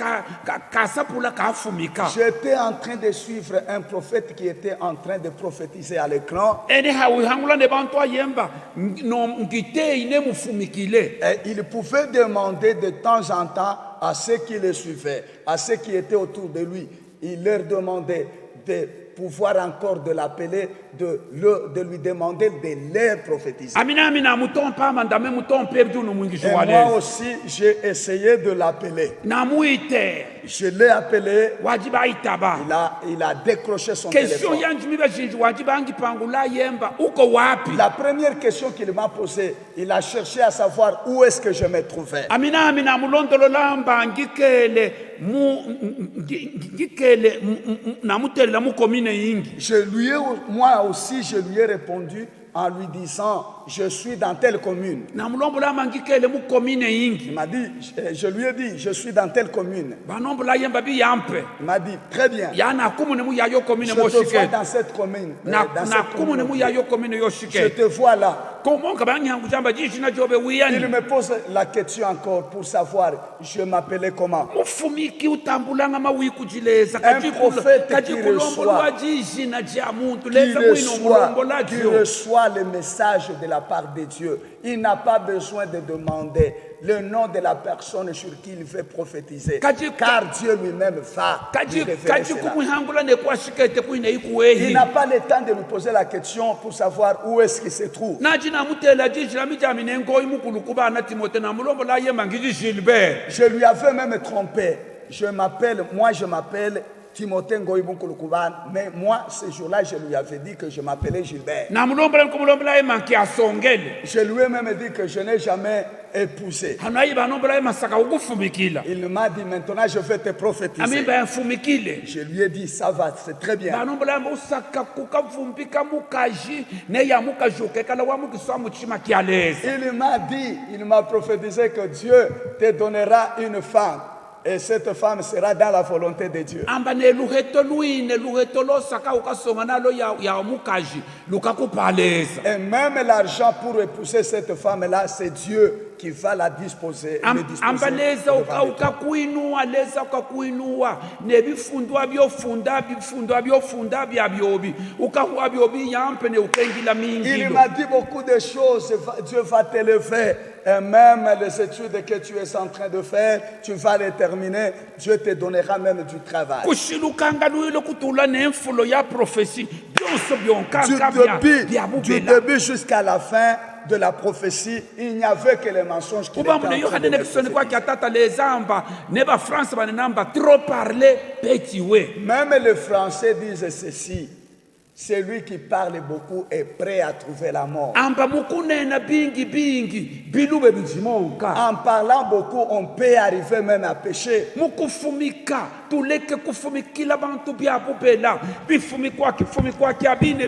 Speaker 2: kasapula kafumika
Speaker 1: J'étais en train de suivre un prophète qui était en train de prophétiser à l'écran.
Speaker 2: ene hawihangula ne bantu ayemba no ngitei ne mufumikile
Speaker 1: Et il pouvait demander de temps en temps à ceux qui le suivaient, à ceux qui étaient autour de lui, il leur demandait de pouvoir encore de l'appeler, de lui demander de leur prophétiser.
Speaker 2: amina mutompa mandame mutompa ebduno mwingisho
Speaker 1: Et moi
Speaker 2: wale
Speaker 1: aussi, j'ai essayé de l'appeler.
Speaker 2: namuite
Speaker 1: Je l'ai appelé,
Speaker 2: wajiba itaba
Speaker 1: il a décroché son
Speaker 2: question
Speaker 1: téléphone.
Speaker 2: yanji mibashinji wajiba angipangula yemba uko wapi
Speaker 1: La première question qu'il m'a posée, il a cherché à savoir où est-ce que je me trouvais.
Speaker 2: amina mulondolo lamba ngikele namutelela mukomine yingi
Speaker 1: Moi aussi, je lui ai répondu en lui disant, je suis dans telle commune.
Speaker 2: namulombolamba ngikele mukomine yingi
Speaker 1: Il m'a dit, je lui ai dit, je suis dans telle commune.
Speaker 2: banombola yemba biyampe
Speaker 1: Il m'a dit, très bien,
Speaker 2: yana kumune mu yayo komine
Speaker 1: je te vois
Speaker 2: moshikete
Speaker 1: dans cette commune.
Speaker 2: na kumune mu
Speaker 1: commune.
Speaker 2: yayo komine
Speaker 1: Je
Speaker 2: yoshikete
Speaker 1: te vois là.
Speaker 2: komonga banyangu jamba jishina jobe
Speaker 1: Il
Speaker 2: wiyani
Speaker 1: me pose la question encore pour savoir, je m'appelais comment.
Speaker 2: mufumiki utambulanga mawikujileza
Speaker 1: prophète qui
Speaker 2: kajikulombolwa
Speaker 1: reçoit-
Speaker 2: jishina ja muntu
Speaker 1: Qui
Speaker 2: leza mwino
Speaker 1: reçoit,
Speaker 2: mulombola
Speaker 1: qui
Speaker 2: jyo
Speaker 1: reçoit le message de la part de Dieu. Il n'a pas besoin de demander le nom de la personne sur qui il veut prophétiser. Car Dieu lui-même va lui révéler cela.
Speaker 2: kumwihangula nekwashikete kwine
Speaker 1: Il
Speaker 2: ikuwehi
Speaker 1: n'a pas le temps de lui poser la question pour savoir où est-ce qu'il se trouve.
Speaker 2: naji namutela jishila mijami nengoyi mukulu kubana timote namulombola yemba ngiji Gilbert
Speaker 1: Je lui avais même trompé. Je m'appelle Timothée Ngoïbounkouloukoubane, mais moi, ce jour-là, je lui avais dit que je m'appelais Gilbert.
Speaker 2: namulombola nkumulombola yemba nkiasongele
Speaker 1: Je lui ai même dit que je n'ai jamais épousé.
Speaker 2: hanayi banombola yemba saka ukufumikila
Speaker 1: Il m'a dit, maintenant, je vais te prophétiser.
Speaker 2: amimba yanfumikile
Speaker 1: Je lui ai dit, ça va, c'est très bien.
Speaker 2: banombola yemba usaka kukavumbika mukaji neya mukajokekala wa mukiswa muchima kialeza
Speaker 1: Il m'a prophétisé que Dieu te donnera une femme. Et cette femme sera dans la volonté de Dieu.
Speaker 2: amba neluheto luine luheto losaka ukasonga nalo ya mukaji lukakupaleza
Speaker 1: Et même l'argent pour épouser cette femme-là, c'est Dieu qui va la disposer. le disposer
Speaker 2: amba leza
Speaker 1: devant toi.
Speaker 2: ukakuinua leza ukakuinua nebifundwa byofunda byabyobi ukahuwa byobi yampe ne ukengila
Speaker 1: Il
Speaker 2: mingilo
Speaker 1: m'a dit beaucoup de choses. Dieu va t'élever. Et même les études que tu es en train de faire, tu vas les terminer. Dieu te donnera même du travail.
Speaker 2: kushilukanga luilo kutula nemfulo ya profesi byonso
Speaker 1: Du
Speaker 2: byonkanga
Speaker 1: début jusqu'à la fin de la prophétie, il n'y avait que les mensonges qui étaient
Speaker 2: kuba
Speaker 1: en
Speaker 2: mune
Speaker 1: train
Speaker 2: yohane
Speaker 1: de
Speaker 2: nekisoni
Speaker 1: prophétiser.
Speaker 2: kwake atata lezamba ne bafrance banenamba trop parler petit we
Speaker 1: Même les Français disent ceci. Celui qui parle beaucoup est prêt à trouver la mort.
Speaker 2: amba mukunena bingi bilube bizimonka
Speaker 1: En parlant beaucoup, on peut arriver même à pécher.
Speaker 2: mukufumika tuleke kufumikila bantu byabubela bifumikwa abine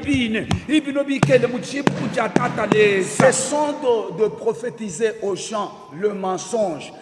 Speaker 2: ibino bikele muchibu kya tata leza
Speaker 1: Cessons de prophétiser aux gens le mensonge.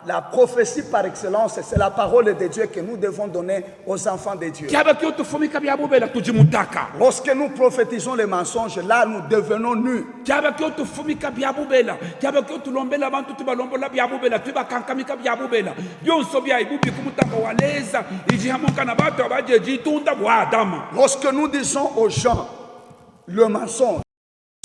Speaker 1: La prophétie par excellence, c'est la parole de Dieu que nous devons donner aux enfants de Dieu.
Speaker 2: kyaba kyo tufumika byabubela tujimutaka
Speaker 1: Lorsque nous prophétisons les mensonges, là nous devenons nus.
Speaker 2: kyaba kyo tufumika byabubela kyaba kyo tulombela bantu tubalombola byabubela tubakankamika byabubela byonso byayibubi kumutaka waleza ijihamonka na batu abaje jitunda bwa adama
Speaker 1: Lorsque nous disons aux gens le mensonge,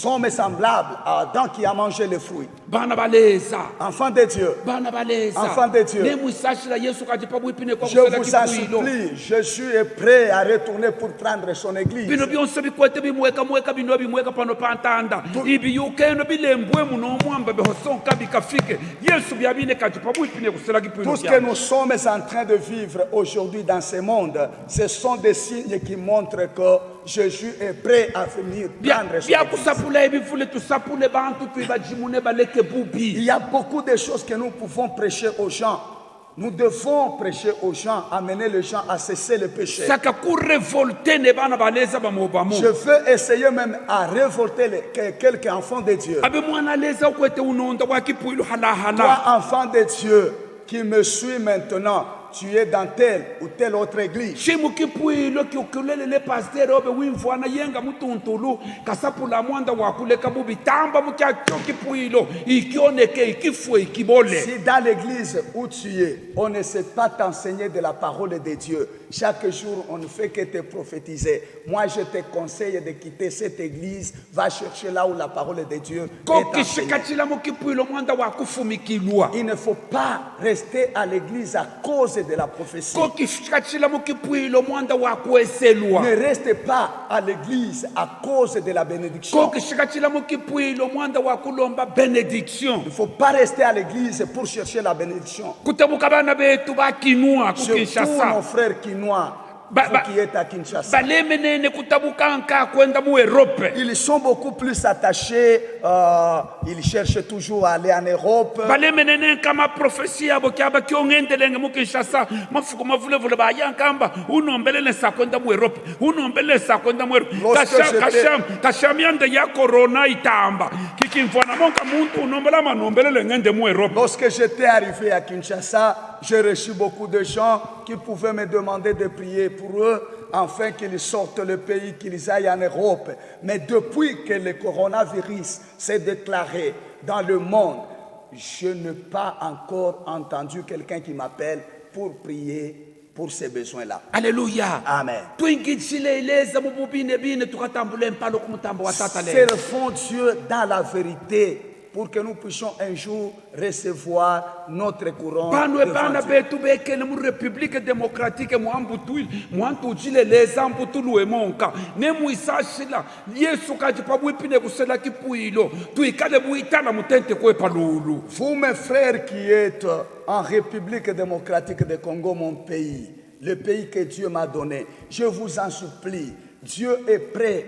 Speaker 1: sommes semblables à Adam qui a mangé les fruits.
Speaker 2: bana baleza
Speaker 1: Enfants de Dieu,
Speaker 2: bana baleza
Speaker 1: Enfants de Dieu.
Speaker 2: nemwisashila yesu kajipa bwipine kwa
Speaker 1: je
Speaker 2: kusela
Speaker 1: vous en
Speaker 2: kikuilo
Speaker 1: supplie, Jésus est prêt à retourner pour prendre son église.
Speaker 2: bino byonse bikwete bimweka bino bimweka pano pantanda ibi yukeno bilembwe muno mwamba behosonka bikafike yesu byabine kajipa bwipine kusela kikuilo
Speaker 1: Tout ce que nous sommes en train de vivre aujourd'hui dans ce monde, ce sont des signes qui montrent que Jésus est prêt à venir prendre son église.
Speaker 2: byakusapula ebivule tusapule bantu twibajimune baleke
Speaker 1: Il
Speaker 2: bubi
Speaker 1: y a beaucoup de choses que nous pouvons prêcher aux gens. Nous devons prêcher aux gens, amener les gens à cesser le péché.
Speaker 2: saka ku revolte ne bana baleza ba mobamo
Speaker 1: Je veux essayer même à révolter quelques enfants de Dieu.
Speaker 2: abe mwana leza kwete unonda wa kipuilo hala hala
Speaker 1: Toi, enfant de Dieu, qui me suis maintenant, tu es dans telle ou telle autre église.
Speaker 2: shimu kipuilo kiokulele le pasteur obe wimfwana yenga mutuntulu kasapula mwanda wa kuleka bubi tamba mukya kipuilo ikioneke ikifwe ikibole.
Speaker 1: Si dans l'église où tu es, on ne sait pas t'enseigner de la parole de Dieu, chaque jour on ne fait que te prophétiser. Moi je te conseille de quitter cette église, va chercher là où la parole de Dieu est enseignée.
Speaker 2: kokishikachila mukipuilo mwanda wa kufumikilwa
Speaker 1: Il ne faut pas rester à l'église à cause de la prophétie.
Speaker 2: kokishikachila mukipuilo mwanda wa kueselwa
Speaker 1: Ne restez pas à l'église à cause de la bénédiction.
Speaker 2: kokishikachila mukipuilo mwanda wa kulomba benediction
Speaker 1: Il ne faut pas rester à l'église pour chercher la bénédiction.
Speaker 2: kutabuka bana betu bakinua
Speaker 1: Surtout nos
Speaker 2: kukinshasa
Speaker 1: frères quinois, vous qui êtes à Kinshasa.
Speaker 2: balemenene kutabuka nka kwenda mu Europe
Speaker 1: Ils sont beaucoup plus attachés, ils cherchent toujours à aller en Europe.
Speaker 2: balemenene kama profesi yabo kyaba kyongendelenge mu Kinshasa mafuko mavulevule bayankamba unombelele sa kwenda mu Europe unombelele sa kwenda mu Europe kashamianda ya corona itamba kikimfana monka muntu unombela manombelele ngende mu Europe.
Speaker 1: Lorsque j'étais arrivé à Kinshasa, j'ai reçu beaucoup de gens qui pouvaient me demander de prier pour eux, afin qu'ils sortent le pays, qu'ils aillent en Europe. Mais depuis que le coronavirus s'est déclaré dans le monde, je n'ai pas encore entendu quelqu'un qui m'appelle pour prier pour ces besoins-là.
Speaker 2: Alléluia.
Speaker 1: Amen. Servons Dieu dans la vérité pour que nous puissions un jour recevoir notre couronne.
Speaker 2: Bana betu bekele mu République démocratique mwantu jile leza mbutulu emonka ne muisashila Yesu kaji pabwipine kusela kipuilo tuikale muitala mutente kwe palulu.
Speaker 1: Vous mes frères qui êtes en République démocratique du Congo, mon pays, le pays que Dieu m'a donné, je vous en supplie, Dieu est prêt,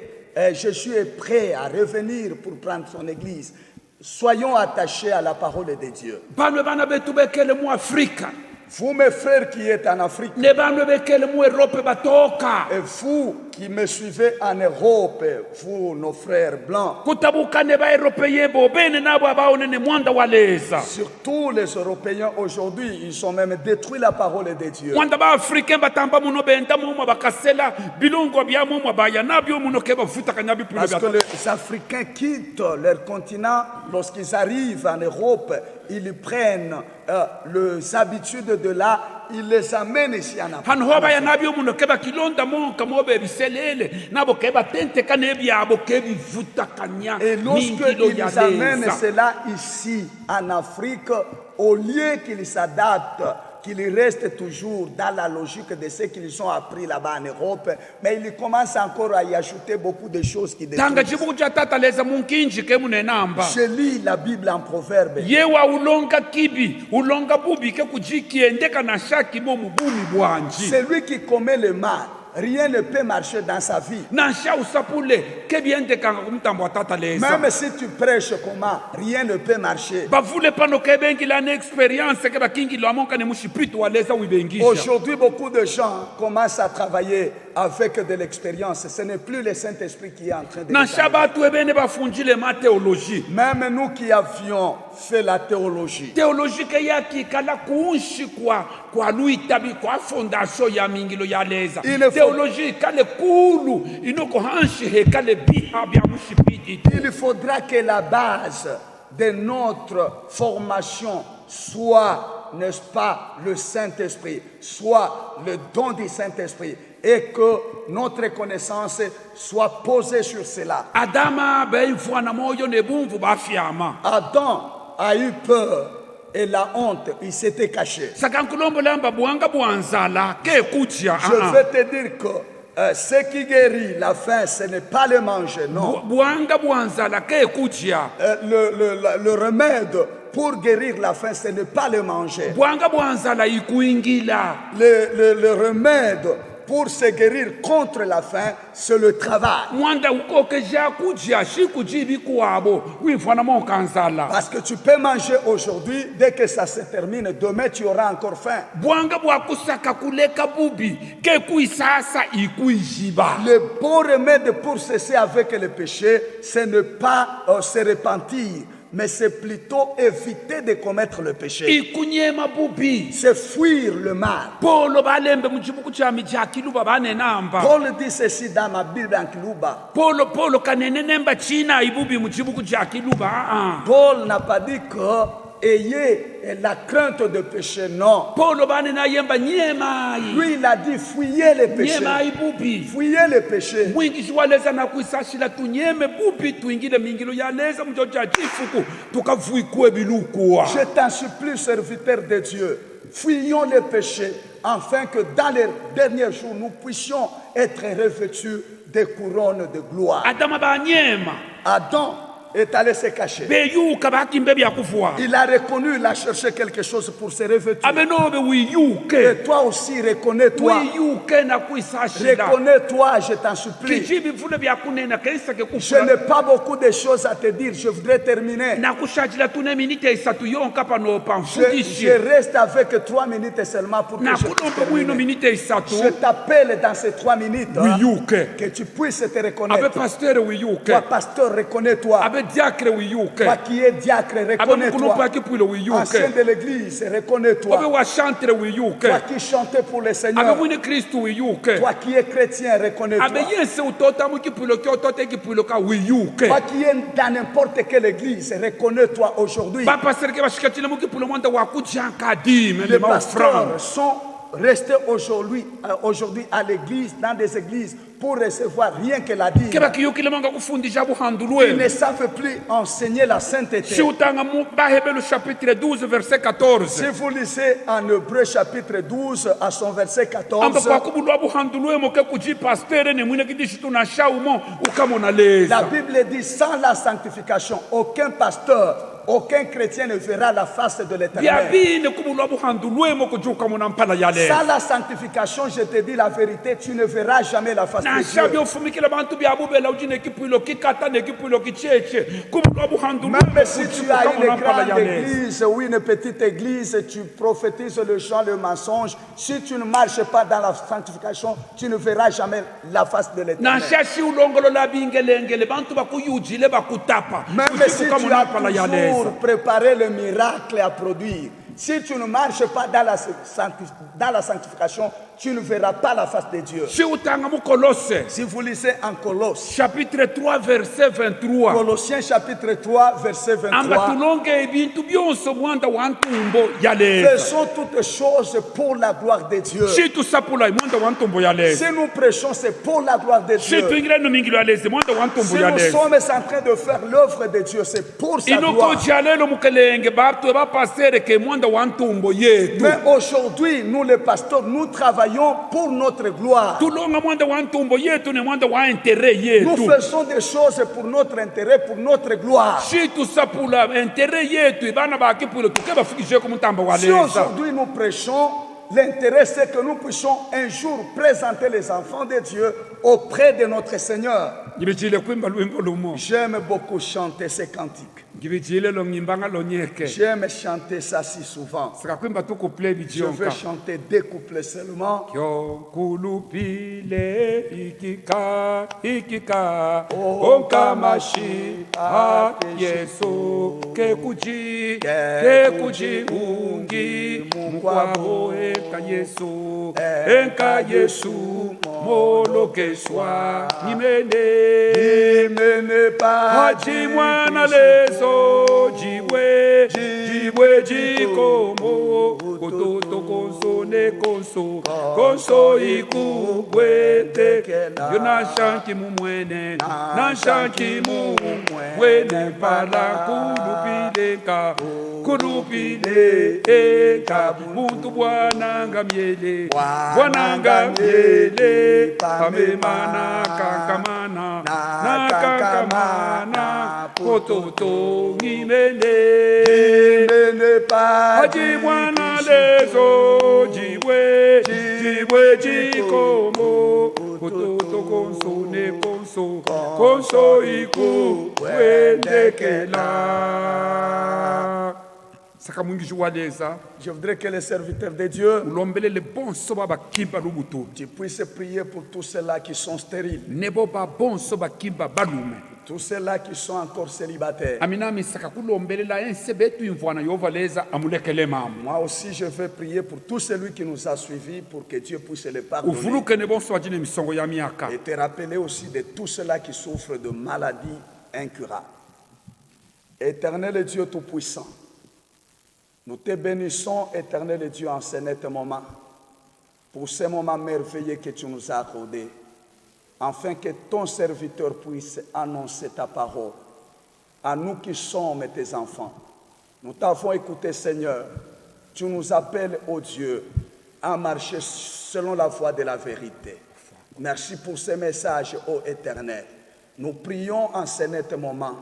Speaker 1: Jésus est prêt à revenir pour prendre son église. Soyons attachés à la parole de Dieu.
Speaker 2: Bana betu bekele mu Afrika.
Speaker 1: Vous mes frères qui êtes en Afrique,
Speaker 2: Ne bana bekele mu Europe batoka.
Speaker 1: et vous qui me suivez en Europe, vous nos frères blancs,
Speaker 2: Kutabuka ne ba Européen bo bene nabo abaonene mwanda waleza.
Speaker 1: surtout les Européens aujourd'hui, ils ont même détruit la parole de Dieu.
Speaker 2: Mwanda ba Africain batamba muno benda mumo bakasela bilongo bya mumo baya nabyo muno keba futa kanyabi pule
Speaker 1: Parce que
Speaker 2: bya.
Speaker 1: les Africains quittent leur continent, lorsqu'ils arrivent en Europe, ils prennent les habitudes de là, ils les amènent ici en Afrique.
Speaker 2: Hano hoba ya nabyo muno keba kilonda monka mobe biselele nabo keba tente kanebya abo kebi futa kanya.
Speaker 1: Et lorsque
Speaker 2: mingilo
Speaker 1: ils
Speaker 2: ya
Speaker 1: amènent
Speaker 2: leza.
Speaker 1: cela ici en Afrique, au lieu qu'ils s'adaptent, qu'ils restent toujours dans la logique de ce qu'ils ont appris là-bas en Europe, mais ils commencent encore à y ajouter beaucoup de choses qui
Speaker 2: Tanga
Speaker 1: détruisent.
Speaker 2: chibuja tata leza munkinji ke munenamba.
Speaker 1: Je lis la Bible en proverbe.
Speaker 2: Yewa ulonga kibi ulonga bubi ke kujikiendeka na shaki mo mubumi bwanji.
Speaker 1: Celui qui commet le mal, rien ne peut marcher dans sa vie.
Speaker 2: Nansha usapule kebiendeka kumtambo tata leza.
Speaker 1: Même si tu prêches comment, rien ne peut marcher.
Speaker 2: Bavule pano kebengi la expérience ke bakingi lo amonka ne mushipitu waleza wibengisha.
Speaker 1: Aujourd'hui, beaucoup de gens commencent à travailler avec de l'expérience. Ce n'est plus le Saint-Esprit qui est en train de
Speaker 2: Na
Speaker 1: les amener.
Speaker 2: shabatu ebene bafunjile ma théologie.
Speaker 1: Même nous qui avions fait la théologie,
Speaker 2: Théologie ke yaki kala kuunshi kwa luitabi kwa fondation ya mingilo ya leza.
Speaker 1: Il faut-
Speaker 2: Théologie kale kulu inoko hanshi he kale biha bya mushipiti.
Speaker 1: il faudra que la base de notre formation soit, n'est-ce pas, le Saint-Esprit, soit le don du Saint-Esprit, et que notre connaissance soit posée sur cela.
Speaker 2: Adama beimfwana moyo ne bumvu bafyama.
Speaker 1: Adam a eu peur et la honte, il s'était caché.
Speaker 2: Sakankulombo lamba buanga buanzala ke kutia.
Speaker 1: Je veux te dire que ce qui guérit la faim, ce n'est pas le manger, non.
Speaker 2: Buanga buanzala ke kutia.
Speaker 1: Le remède pour guérir la faim, ce n'est pas le manger.
Speaker 2: Buanga buanzala ikuingila.
Speaker 1: Le remède pour se guérir contre la faim, c'est le travail.
Speaker 2: mwanda ukoke jakudya shikudyibi kuwabo wimfana monkanzala
Speaker 1: Parce que tu peux manger aujourd'hui, dès que ça se termine, demain tu auras encore faim.
Speaker 2: bwanga bwakusaka kuleka bubi ke kuisasa ikuijiba
Speaker 1: Le bon remède pour cesser avec le péché, ce n'est pas se repentir, mais c'est plutôt éviter de commettre le péché.
Speaker 2: ikunyema bubi
Speaker 1: C'est fuir le mal.
Speaker 2: polo balembe muchibuku chami jakiluba banenamba
Speaker 1: Paul dit ceci dans ma Bible en Kiluba.
Speaker 2: polo kanene nemba china ibubi muchibuku jakiluba
Speaker 1: Paul n'a pas dit que ayez la crainte de péché, non.
Speaker 2: polo banena yemba nyemai
Speaker 1: Lui, il a dit fuyez les péchés.
Speaker 2: nyemai bubi
Speaker 1: Fuyez les péchés.
Speaker 2: mwingi shiwaleza na kuisashila tunyeme bubi tuingile mingilo yaleza mjoja chifuku tukavuikue bilukuwa
Speaker 1: Je t'en supplie, serviteur de Dieu, fuyons les péchés, afin que dans les derniers jours, nous puissions être revêtus des couronnes de gloire.
Speaker 2: adama banyema
Speaker 1: Adam est allé se cacher.
Speaker 2: beyuka bakimbe byakufuwa
Speaker 1: Il a reconnu, il a cherché quelque chose pour se revêtir.
Speaker 2: abenobe wiyuke
Speaker 1: Et toi aussi, reconnais-toi.
Speaker 2: wiyuke na kuisashila
Speaker 1: Reconnais-toi, je t'en supplie.
Speaker 2: kijibi vule byakunena keisake
Speaker 1: Je
Speaker 2: kufula
Speaker 1: n'ai pas beaucoup de choses à te dire. Je voudrais terminer.
Speaker 2: nakushajila tune minite isatu yonka panopa
Speaker 1: Je
Speaker 2: mfundishe
Speaker 1: reste avec 3 minutes seulement pour que je puisse
Speaker 2: nakulomba bwino
Speaker 1: terminer.
Speaker 2: minite isatu
Speaker 1: Je t'appelle dans ces 3 minutes
Speaker 2: wiyuke
Speaker 1: que tu puisses te
Speaker 2: abe
Speaker 1: reconnaître.
Speaker 2: pasteur wiyuke
Speaker 1: Toi, pasteur, reconnais-toi.
Speaker 2: abe diakre wiyuke
Speaker 1: Toi qui es diacre,
Speaker 2: abe
Speaker 1: reconnais-toi.
Speaker 2: mukulupa kipwilo
Speaker 1: Ancien
Speaker 2: wiyuke
Speaker 1: de l'église,
Speaker 2: abe
Speaker 1: reconnais-toi.
Speaker 2: washantre wiyuke
Speaker 1: Toi qui chantais pour le
Speaker 2: abe
Speaker 1: Seigneur.
Speaker 2: mwine kristu wiyuke
Speaker 1: Toi qui es chrétien,
Speaker 2: abe
Speaker 1: reconnais-toi.
Speaker 2: yese utota mukipwilo kyotote kipwilo ka wiyuke
Speaker 1: Toi qui es dans n'importe quelle église, reconnais-toi aujourd'hui.
Speaker 2: bapasereke bashikatile mukipwilo mwanda wakujankadime
Speaker 1: Les
Speaker 2: lema ofranga
Speaker 1: pasteurs sont restés aujourd'hui à l'église, dans des églises, pour recevoir rien que la dîme.
Speaker 2: ke bakiyukile manga kufundisha buhandu
Speaker 1: Ils
Speaker 2: lwenu
Speaker 1: ne savent plus enseigner la sainteté.
Speaker 2: siutanga mu bahebelo chapitre 12 verset 14
Speaker 1: Si vous lisez en Hébreu chapitre 12 à son verset
Speaker 2: amba
Speaker 1: 14,
Speaker 2: kwakubulwa buhandu lwemo ke kuji pastere ne mwine kidishi na shaumo ukamona
Speaker 1: la
Speaker 2: leza
Speaker 1: Bible dit sans la sanctification, aucun pasteur, aucun chrétien ne verra la face de l'Éternel.
Speaker 2: byabine kubulwa buhandu lwemo kuji ukamona mpala ya leza
Speaker 1: Sans la sanctification, je te dis la vérité, tu ne verras jamais la face de
Speaker 2: nasha
Speaker 1: Dieu.
Speaker 2: byofumikila bantu byabubela uji nekipwilo kikata nekipwilo kicheche kubulwa buhandu
Speaker 1: Même si
Speaker 2: kuji
Speaker 1: tu as une
Speaker 2: ukamona mpala ya
Speaker 1: grande
Speaker 2: leza
Speaker 1: église ou une petite église, tu prophétises le chant, le mensonge. Si tu ne marches pas dans la sanctification, tu ne verras jamais la face de l'Éternel.
Speaker 2: nasha shi ulongolola bingelengele bantu bakuyujile bakutapa
Speaker 1: Même
Speaker 2: kuji
Speaker 1: si tu
Speaker 2: ukamona
Speaker 1: as
Speaker 2: mpala ya
Speaker 1: toujours
Speaker 2: leza
Speaker 1: préparé le miracle à produire, si tu ne marches pas dans la sanctification, tu ne verras pas la face de Dieu.
Speaker 2: shi utanga mu Kolose
Speaker 1: Si vous lisez en Colosse,
Speaker 2: chapitre 3 verset 23
Speaker 1: Colossiens chapitre 3, verset
Speaker 2: amba
Speaker 1: 23,
Speaker 2: tulonge ebintu byonse mwanda wa ntumbo ya leza
Speaker 1: faisons toutes choses pour la gloire de Dieu.
Speaker 2: shi tusapula mwanda wa ntumbo ya leza
Speaker 1: Si nous prêchons, c'est pour la gloire de
Speaker 2: shi
Speaker 1: Dieu.
Speaker 2: tuingile no mingilo ya leza mwanda wa
Speaker 1: Si
Speaker 2: ntumbo ya
Speaker 1: nous
Speaker 2: leza
Speaker 1: sommes en train de faire l'œuvre de Dieu, c'est pour sa
Speaker 2: inoko
Speaker 1: gloire.
Speaker 2: jalelo mukelenge batu bapasere ke mwanda wa ntumbo yetu
Speaker 1: Mais aujourd'hui, nous les pasteurs, nous travaillons pour notre gloire.
Speaker 2: tulonga mwanda wa ntumbo yetu ne mwanda wa intere
Speaker 1: Nous
Speaker 2: yetu
Speaker 1: faisons des choses pour notre intérêt, pour notre gloire.
Speaker 2: shi tusapula intere yetu ibana bakipwilo tuke bafikishe ku mutambo wa
Speaker 1: Si
Speaker 2: leza
Speaker 1: aujourd'hui nous prêchons, l'intérêt c'est que nous puissions un jour présenter les enfants de Dieu auprès de notre Seigneur.
Speaker 2: ngibijile kwimba lwimbo lumo
Speaker 1: J'aime beaucoup chanter ces cantiques.
Speaker 2: ngibijile lo ngimbanga lo nyeke
Speaker 1: J'aime chanter ça si souvent.
Speaker 2: sikakwimba tukuple
Speaker 1: Je
Speaker 2: bijionka
Speaker 1: vais chanter deux couplets seulement.
Speaker 2: Yokulupile ikika Onkamashi Yesu Kekuji ungi Mukwabo Enka Yesu Molokeshwa Nimene Haji mwana lezo Jiwe jikomo Kototo konso ikubwete yo nashanki mumwene nashanki mumwene pala kulupi ilenga kulupile eka muntu bwananga myele bwananga myele pamemana kankamana na kankamana pototo ngimene aji bwana lezo jibwe jikomo pototo konso ne konso iku wendekela saka mwingi waleza.
Speaker 1: Je voudrais que les serviteurs de Dieu,
Speaker 2: ulombele le bon soba bakimba lubutu
Speaker 1: tu puisses prier pour tous ceux-là qui sont stériles,
Speaker 2: nebo ba bon soba kimba balume
Speaker 1: tous ceux-là qui sont encore célibataires.
Speaker 2: aminami saka kulombelela ense betu imvwana yovaleza amulekele mamu
Speaker 1: Moi aussi, je vais prier pour tout celui qui nous a suivis pour que Dieu puisse les pardonner.
Speaker 2: uvuluke ne bon soba jine misongo ya miaka
Speaker 1: Et te rappeler aussi de tous ceux-là qui souffrent de maladies incurables. Éternel Dieu Tout-Puissant, nous te bénissons, éternel Dieu, en ce net moment, pour ces moments merveilleux que tu nous as accordés, afin que ton serviteur puisse annoncer ta parole à nous qui sommes tes enfants. Nous t'avons écouté, Seigneur. Tu nous appelles, ô Dieu, à marcher selon la voie de la vérité. Merci pour ces messages, ô Éternel. Nous prions en ce net moment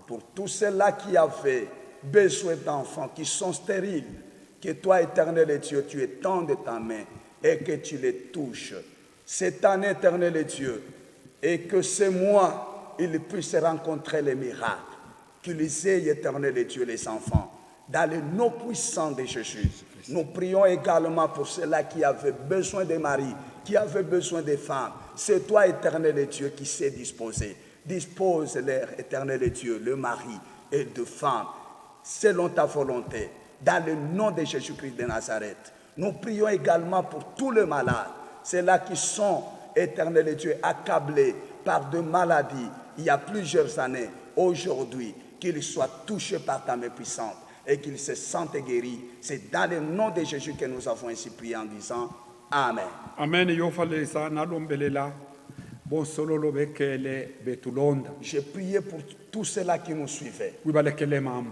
Speaker 1: pour tous ceux-là qui avaient besoin d'enfants, qui sont stériles, que toi, Éternel Dieu, tu étendes ta main et que tu les touches. Cette année, Éternel Dieu, et que ce mois, ils puissent rencontrer les miracles, qu'ils aient, Éternel Dieu, les enfants, dans le nom puissant de Jésus. Nous prions également pour ceux-là qui avaient besoin de maris, qui avaient besoin de femmes. C'est toi, Éternel Dieu, qui sais disposer. Dispose-leur, Éternel Dieu, le mari et de femmes, selon ta volonté, dans le nom de Jésus-Christ de Nazareth. Nous prions également pour tous les malades, ceux-là qui sont, Éternel Dieu, accablés par de maladies il y a plusieurs années, aujourd'hui, qu'ils soient touchés par ta main puissante et qu'ils se sentent guéris. C'est dans le nom de Jésus que nous avons ainsi prié en disant Amen.
Speaker 2: amen yofaleza nalombelela bon sololo bekele betulonda
Speaker 1: J'ai prié pour tous ceux-là qui nous suivaient.
Speaker 2: wibalekele mamu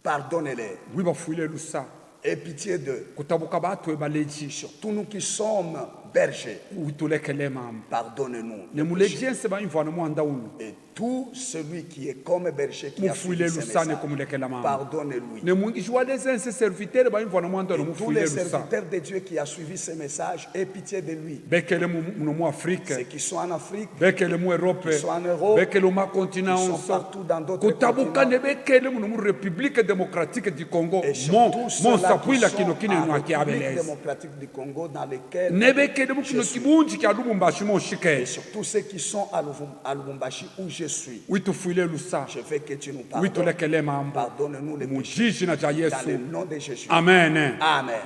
Speaker 1: Pardonnez-les.
Speaker 2: wibafuile lusa
Speaker 1: Aie pitié d'eux.
Speaker 2: kutabuka batu ebaleji
Speaker 1: Surtout nous qui sommes bergers.
Speaker 2: witulekele mamu
Speaker 1: Pardonnez-nous.
Speaker 2: nemulejiense baimvwana mwanda ulu
Speaker 1: Et tout celui qui est comme berger qui a
Speaker 2: mufuile
Speaker 1: suivi ces
Speaker 2: lusa
Speaker 1: messages,
Speaker 2: nekumulekela mamu
Speaker 1: pardonnez-lui.
Speaker 2: nemwingishi walezense servitere baimvwana mwanda
Speaker 1: Et tous
Speaker 2: nomufuile
Speaker 1: les
Speaker 2: lusa
Speaker 1: serviteurs de Dieu qui a suivi ces messages, aie pitié de lui.
Speaker 2: bekele muno mu afrique
Speaker 1: Ceux qui sont en Afrique,
Speaker 2: bekele mu europe
Speaker 1: qui sont en Europe,
Speaker 2: bekele mu makontina
Speaker 1: qui sont
Speaker 2: onso
Speaker 1: partout dans d'autres
Speaker 2: kutabuka
Speaker 1: continents.
Speaker 2: ne bekele muno mu république démocratique du congo
Speaker 1: Et surtout ceux-là qui
Speaker 2: monsapwila
Speaker 1: sont
Speaker 2: kino kine
Speaker 1: en
Speaker 2: nwaki
Speaker 1: République
Speaker 2: abeleza
Speaker 1: démocratique du Congo, dans lesquels
Speaker 2: ne bekele mu kino
Speaker 1: je suis.
Speaker 2: kibunji kya lubumbashi
Speaker 1: Et
Speaker 2: moshike
Speaker 1: surtout ceux qui sont à Lubumbashi où je suis.
Speaker 2: witufuile lusa
Speaker 1: Je veux que tu nous pardonnes.
Speaker 2: witulekele mambo
Speaker 1: Pardonne-nous les péchés.
Speaker 2: mujiji na ja
Speaker 1: Dans le
Speaker 2: yesu
Speaker 1: nom de Jésus.
Speaker 2: amen
Speaker 1: Amen.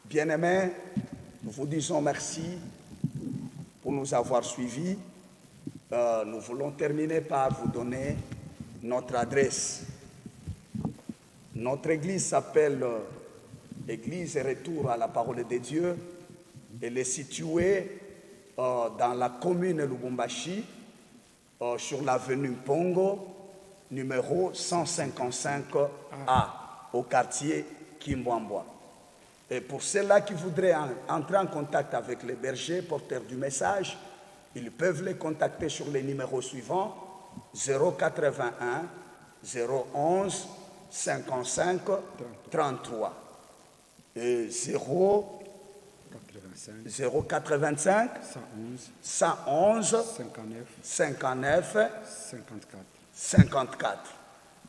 Speaker 1: Bien-aimés, nous vous disons merci pour nous avoir suivis. Nous voulons terminer par vous donner notre adresse. Notre église s'appelle Église Retour à la Parole de Dieu. Elle est située dans la commune Lubumbashi, sur l'avenue Pongo, numéro 155A, au quartier Kimbwambwa. Et pour ceux-là qui voudraient entrer en contact avec les bergers porteurs du message, ils peuvent les contacter sur les numéros suivants 081 011 55 33 et 085 111 59 54.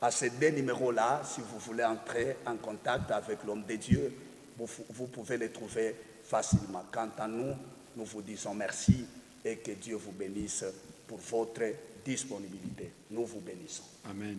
Speaker 1: À ces deux numéros-là, si vous voulez entrer en contact avec l'homme de Dieu, vous pouvez les trouver facilement. Quant à nous, nous vous disons merci et que Dieu vous bénisse pour votre disponibilité. Nous vous bénissons.
Speaker 2: amen